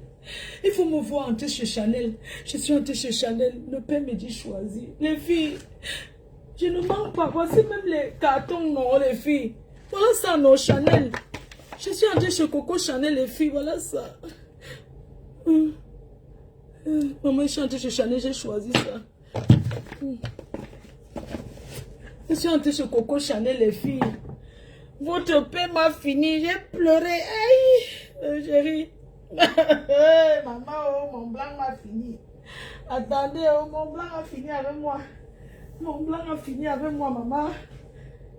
Il faut me voir entrer chez Chanel. Je suis entrée chez Chanel. Le père me dit choisis. Les filles, je ne manque pas. Voici même les cartons, non, les filles. Voilà ça, non, Chanel. Je suis entrée chez Coco Chanel, les filles. Voilà ça. Maman, je suis entrée chez Chanel, j'ai choisi ça. Je suis entrée chez Coco Chanel, les filles. Votre père m'a fini. J'ai pleuré. Aïe, chérie. Maman, oh, mon blanc m'a fini. Attendez, oh, mon blanc a fini avec moi. Mon blanc a fini avec moi, maman.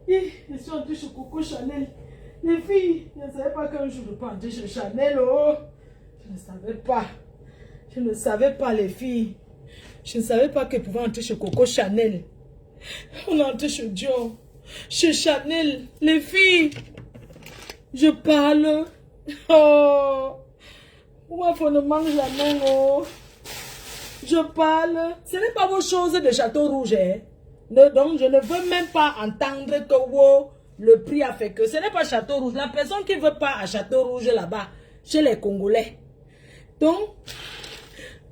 Je suis entrée chez Coco Chanel. Les filles, je ne savais pas qu'un jour je peux entrer chez Chanel. Oh. Je ne savais pas. Je ne savais pas, les filles. Je ne savais pas qu'elles pouvaient entrer chez Coco Chanel. On est entré chez Dior. Chez Chanel. Les filles. Je parle. Oh. Moi, il faut ne mange jamais. Oh. Je parle. Ce n'est pas vos choses de Château Rouge. Hein? Donc, je ne veux même pas entendre que oh, le prix a fait que. Ce n'est pas Château Rouge. La personne qui ne veut pas à Château Rouge là-bas, chez les Congolais. Donc,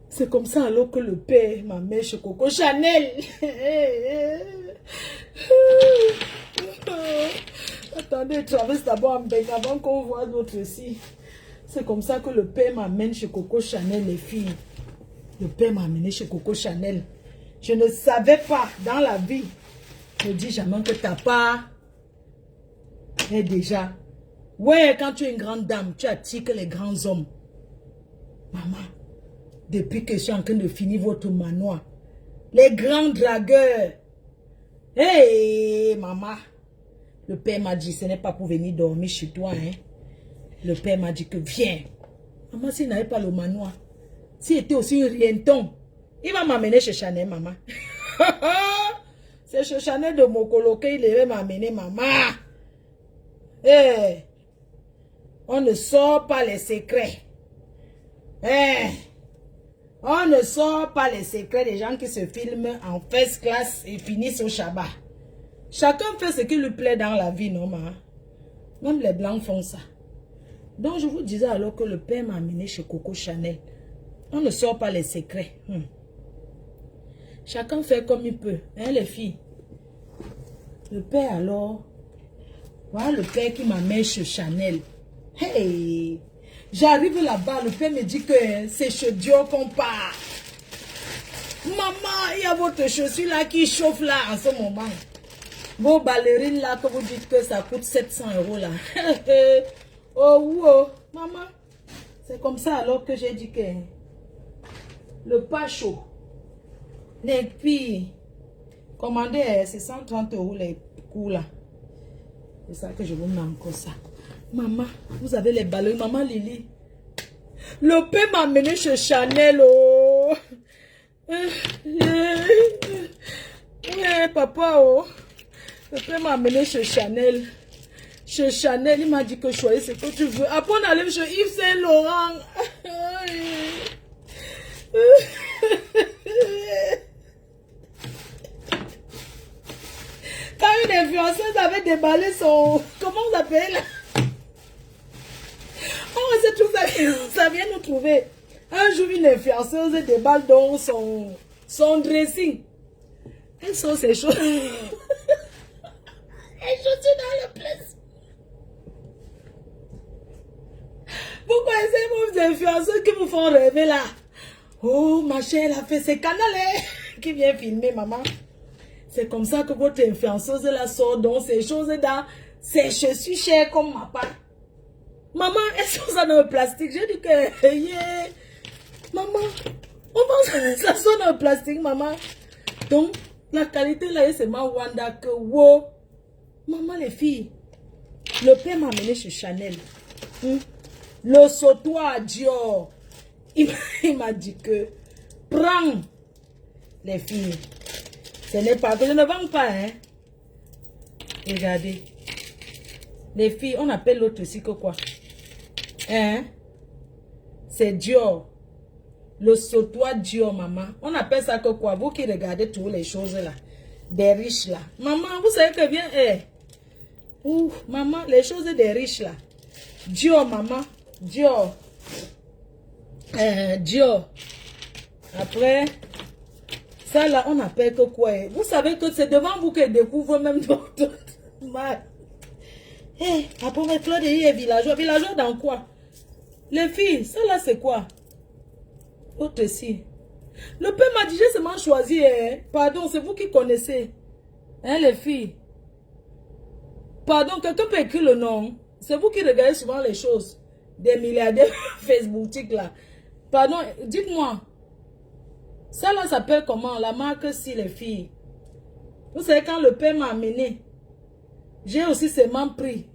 c'est comme ça alors que le père m'a mis chez Coco Chanel. Attendez, traverse d'abord en baigne avant qu'on voit d'autres ici. C'est comme ça que le père m'amène chez Coco Chanel, les filles. Le père m'a amené chez Coco Chanel. Je ne savais pas dans la vie. Je dis jamais que ta part est déjà. Ouais, quand tu es une grande dame, tu attires que les grands hommes. Maman, depuis que je suis en train de finir votre manoir, les grands dragueurs. Hey, maman. Le père m'a dit, ce n'est pas pour venir dormir chez toi, hein. Le père m'a dit que viens. Maman, s'il n'avait pas le manoir, s'il était aussi un rienton, il va m'amener chez Chanel, maman. C'est chez Chanel de Mokolo qu'il devait m'amener, maman. Hey, on ne sort pas les secrets. Hey, on ne sort pas les secrets des gens qui se filment en first class et finissent au Shabbat. Chacun fait ce qui lui plaît dans la vie, non, maman? Même les blancs font ça. Donc, je vous disais alors que le père m'a amené chez Coco Chanel. On ne sort pas les secrets. Chacun fait comme il peut, hein, les filles. Le père alors, voilà le père qui m'amène chez Chanel. Hey, j'arrive là-bas, le père me dit que c'est chez Dior qu'on part. Maman, il y a votre chaussure là qui chauffe là en ce moment. Vos ballerines là que vous dites que ça coûte 700 € là. Oh, oh, maman. C'est comme ça alors que j'ai dit que le pas chaud. Et puis, commander, c'est 130 € les coûts là. C'est ça que je vous mets encore ça. Maman, vous avez les ballerines. Maman Lily. Le père m'a amené chez Chanel. Oh. Papa, oh. Le père m'a amené chez Chanel. Chez Chanel, il m'a dit que choisis ce que tu veux. Après, on allait chez Yves Saint Laurent. Quand une influenceuse avait déballé son... Comment vous appelez là? Oh, c'est tout ça. Ça vient nous trouver. Un jour, une influenceuse déballe dans son dressing. Elle sort ses choses. Elle chaussures dans le place. Vous connaissez vos influenceurs qui vous font rêver là? Oh, ma chère, elle a fait ses canals qui vient filmer, maman. C'est comme ça que votre influenceuse là sort dans ces choses dans ses chaussures chères comme ma part. Maman, elles sont ça dans le plastique. J'ai dit que, yeah. Maman, on pense que ça sort dans le plastique, maman. Donc, la qualité là, c'est ma Wanda que, wow. Maman, les filles, le père m'a amené chez Chanel. Le sautoir Dior. Il m'a dit que, prends les filles. Ce n'est pas que je ne vends pas, hein. Regardez. Les filles, on appelle l'autre aussi que quoi? Hein? C'est Dior. Le sautoir Dior, maman. On appelle ça que quoi? Vous qui regardez toutes les choses là. Des riches là. Maman, vous savez que bien, maman, les choses des riches là. Dior, maman. Dior. Dior. Après, ça là, on appelle que quoi? Vous savez que c'est devant vous que découvre même votre mal. Après, Claude est villageois. Villageois dans quoi? Les filles, ça là, c'est quoi? Autre ici. Le père m'a dit, j'ai seulement choisi. Pardon, c'est vous qui connaissez. Hein, les filles? Pardon, quelqu'un peut écrire le nom. C'est vous qui regardez souvent les choses. Des milliardaires Facebookiques là. Pardon, dites-moi. Ça là s'appelle comment? La marque si les filles. Vous savez quand le père m'a amené. J'ai aussi seulement pris.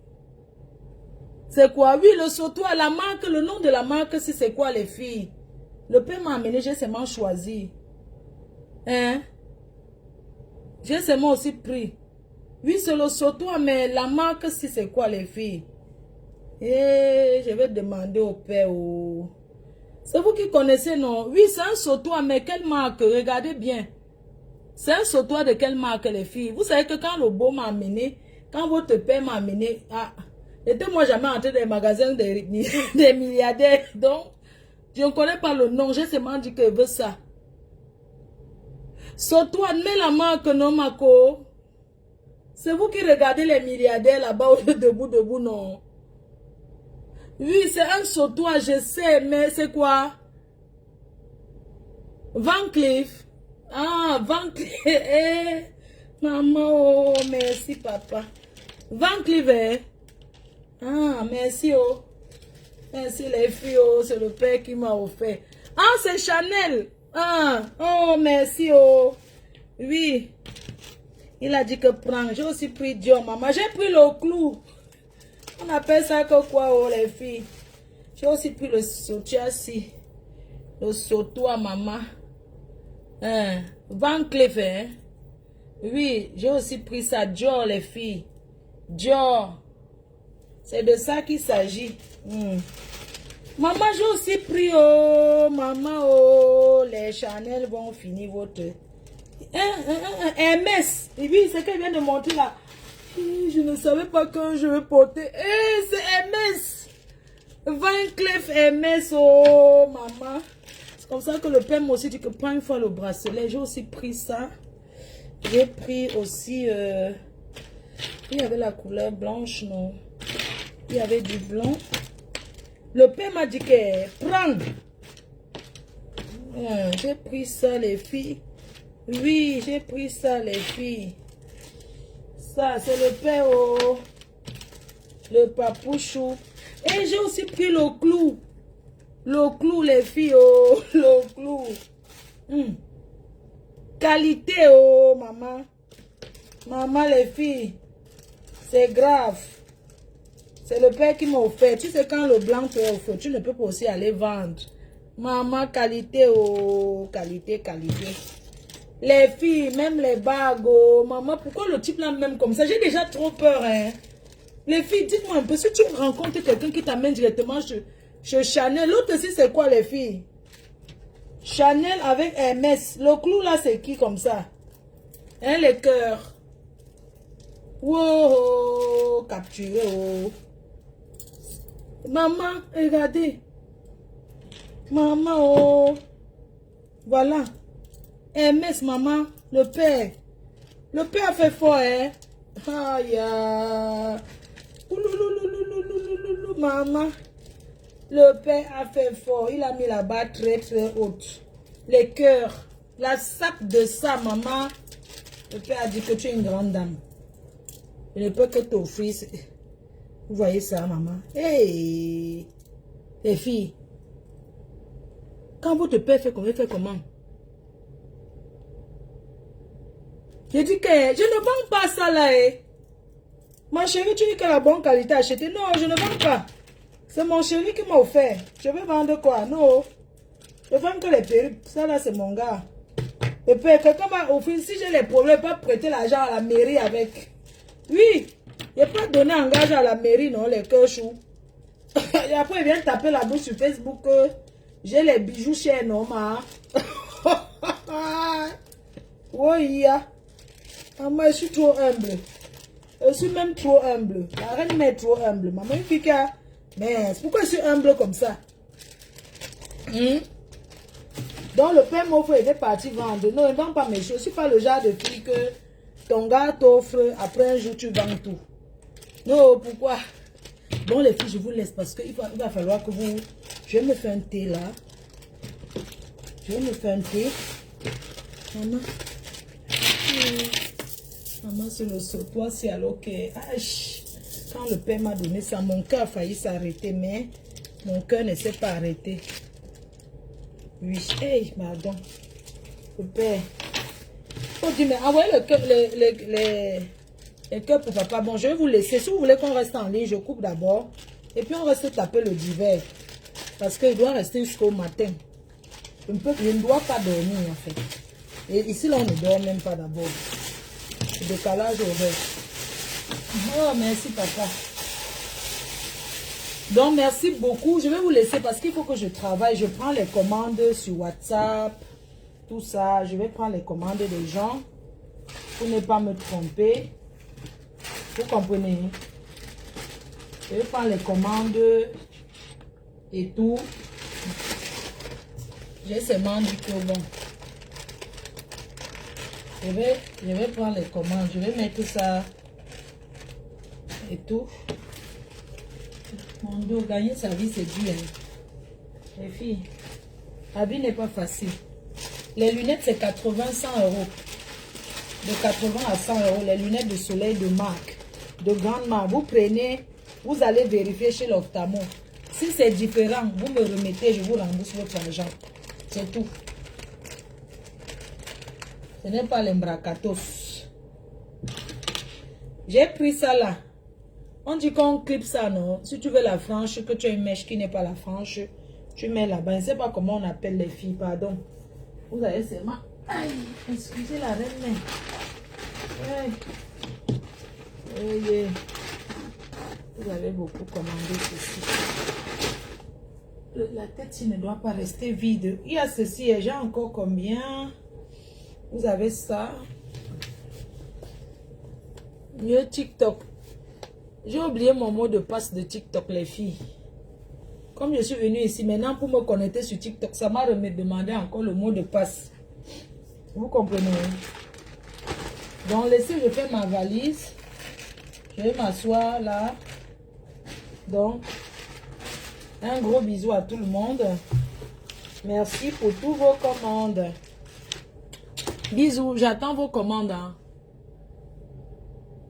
C'est quoi? Oui, le sautoir, la marque, le nom de la marque si c'est quoi les filles? Le père m'a amené, j'ai seulement choisi. Hein? J'ai seulement aussi pris. Oui, c'est le sautoir, mais la marque si c'est quoi les filles? Et je vais demander au père. Oh. C'est vous qui connaissez, non? Oui, c'est un sautoir, mais quelle marque? Regardez bien. C'est un sautoir de quelle marque, les filles? Vous savez que quand le beau m'a amené, quand votre père m'a amené, n'étais-moi jamais entré dans les magasins des milliardaires. Donc, je ne connais pas le nom. J'ai seulement dit que je veux ça. Sautoir, mais la marque, non, Mako? C'est vous qui regardez les milliardaires là-bas, au lieu debout, non? Oui, c'est un sautoir, je sais, mais c'est quoi? Van Cleef. Ah, Van Cleef. Maman, oh, merci, papa. Van Cleef, Ah, merci, oh. Merci, les filles, oh, c'est le père qui m'a offert. Ah, c'est Chanel. Ah, oh, merci, oh. Oui. Il a dit que prends. J'ai aussi pris Dior, maman. J'ai pris le clou. On appelle ça que quoi, oh, les filles. J'ai aussi pris le sautoir, si. Le sautoir, maman. Van Cleef, hein. Oui, j'ai aussi pris ça. Dior, les filles. Dior. C'est de ça qu'il s'agit. Maman, j'ai aussi pris, oh, maman, oh, les Chanel vont finir votre... Hermès. Oui, c'est qu'elle vient de montrer là. Je ne savais pas que je vais porter. C'est Hermès. Van Cleef Hermès, oh, maman. Comme ça que le père m'a aussi dit que prends une fois le bracelet. J'ai aussi pris ça. J'ai pris aussi... il y avait la couleur blanche, non? Il y avait du blanc. Le père m'a dit que prends. J'ai pris ça, les filles. Oui, j'ai pris ça, les filles. Ça, c'est le père, oh. Le papouchou. Et j'ai aussi pris le clou. Le clou, les filles, oh. Le clou. Qualité, oh, maman. Maman, les filles. C'est grave. C'est le père qui m'a offert. Tu sais, quand le blanc te offert, tu ne peux pas aussi aller vendre. Maman, qualité, oh. Qualité, qualité. Les filles, même les bagues, oh. Maman, pourquoi le type là même comme ça? J'ai déjà trop peur, hein. Les filles, dites-moi un peu, si tu rencontres quelqu'un qui t'amène directement chez Chanel, l'autre aussi, c'est quoi, les filles? Chanel avec Hermès. Le clou là, c'est qui comme ça? Hein, les cœurs. Wow, capturé, oh. Maman, regardez. Maman, oh. Voilà. Hermès, maman, le père. Le père a fait fort, hein. Aïe, maman. Le père a fait fort. Il a mis la barre très, très haute. Les cœurs. La sac de ça, maman. Le père a dit que tu es une grande dame. Je ne peux que t'offrir. Vous voyez ça, maman? Hey! Les filles. Quand votre père fait comment? Je dis que je ne vends pas ça là. Eh. Ma chérie, tu dis que la bonne qualité achetée. Non, je ne vends pas. C'est mon chéri qui m'a offert. Je vais vendre quoi? Non. Je vends que les perruques. Ça là, c'est mon gars. Et puis, quelqu'un m'a offert. Si j'ai les problèmes, pas prêter l'argent à la mairie avec. Oui. Je n'ai pas donné un gage à la mairie, non, les cœurs choux. Et après, il vient taper la bouche sur Facebook. J'ai les bijoux chez Noma. Oui, maman, je suis trop humble. Je suis même trop humble. La reine m'est trop humble. Maman, une fille qui a... Mais pourquoi je suis humble comme ça? Donc, le père m'offre, il est parti vendre. Non, il ne vend pas mes choses. Je ne suis pas le genre de fille que ton gars t'offre, après un jour, tu vends tout. Non, pourquoi? Bon, les filles, je vous laisse parce qu'il va falloir que vous... Je vais me faire un thé, là. Je vais me faire un thé. Maman. Maman, c'est le sautoir, c'est alors que... Quand le père m'a donné ça, mon cœur a failli s'arrêter, mais mon cœur ne s'est pas arrêté. Oui, hey, pardon. Le père. Faut dire, mais envoyez les cœurs pour papa. Bon, je vais vous laisser. Si vous voulez qu'on reste en ligne, je coupe d'abord. Et puis on reste taper le divers. Parce qu'il doit rester jusqu'au matin. Je ne dois pas dormir en fait. Et ici, là, on ne dort même pas d'abord. Le décalage horaire. Oh, merci papa. Donc, merci beaucoup. Je vais vous laisser parce qu'il faut que je travaille. Je prends les commandes sur WhatsApp. Tout ça. Je vais prendre les commandes des gens. Pour ne pas me tromper. Vous comprenez? Je vais prendre les commandes et tout. J'ai seulement dit que bon. Je vais prendre les commandes. Je vais mettre ça et tout. Mon dos, gagner sa vie, c'est dur. Les filles, la vie n'est pas facile. Les lunettes, c'est 80-100 euros. De 80 à 100 euros, les lunettes de soleil de marque, de grande marque. Vous prenez, vous allez vérifier chez l'ophtalmo. Si c'est différent, vous me remettez, je vous rembourse votre argent. C'est tout. Ce n'est pas l'embracatos. J'ai pris ça là. On dit qu'on clip ça, non? Si tu veux la frange, que tu as une mèche qui n'est pas la frange, tu mets là-bas. Je ne sais pas comment on appelle les filles, pardon. Vous avez seulement... Aïe, excusez la reine. Aïe. Vous avez beaucoup commandé ceci. La tête, il ne doit pas rester vide. Il y a ceci, et j'ai encore combien? Vous avez ça. Mieux TikTok. J'ai oublié mon mot de passe de TikTok, les filles. Comme je suis venue ici, maintenant pour me connecter sur TikTok, ça m'a demandé encore le mot de passe. Vous comprenez? Donc, laissez, je fais ma valise. Je vais m'asseoir là. Donc, un gros bisou à tout le monde. Merci pour tous vos commandes. Bisous, j'attends vos commandes. Hein.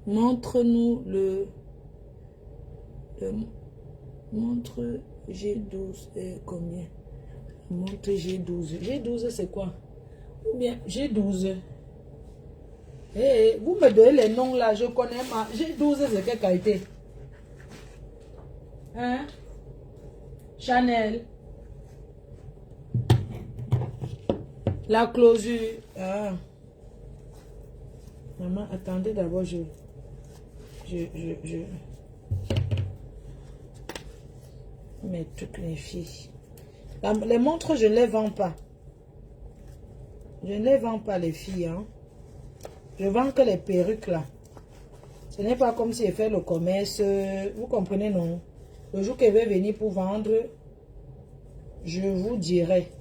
Montre-nous le montre G12 combien? Montre G12. G12 c'est quoi? Ou bien G12. Vous me donnez les noms là, je connais pas. G12 c'est quelle qualité? Hein? Chanel. La closure. Ah. Maman, attendez d'abord, mais toutes les filles. Les montres, je ne les vends pas. Je ne les vends pas, les filles. Hein. Je vends que les perruques, là. Ce n'est pas comme si je fais le commerce. Vous comprenez, non? Le jour qu'elle va venir pour vendre, je vous dirai.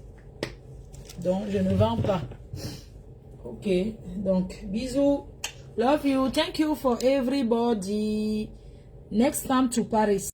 Donc, je ne vends pas. Ok. Donc, bisous. Love you. Thank you for everybody. Next time to Paris.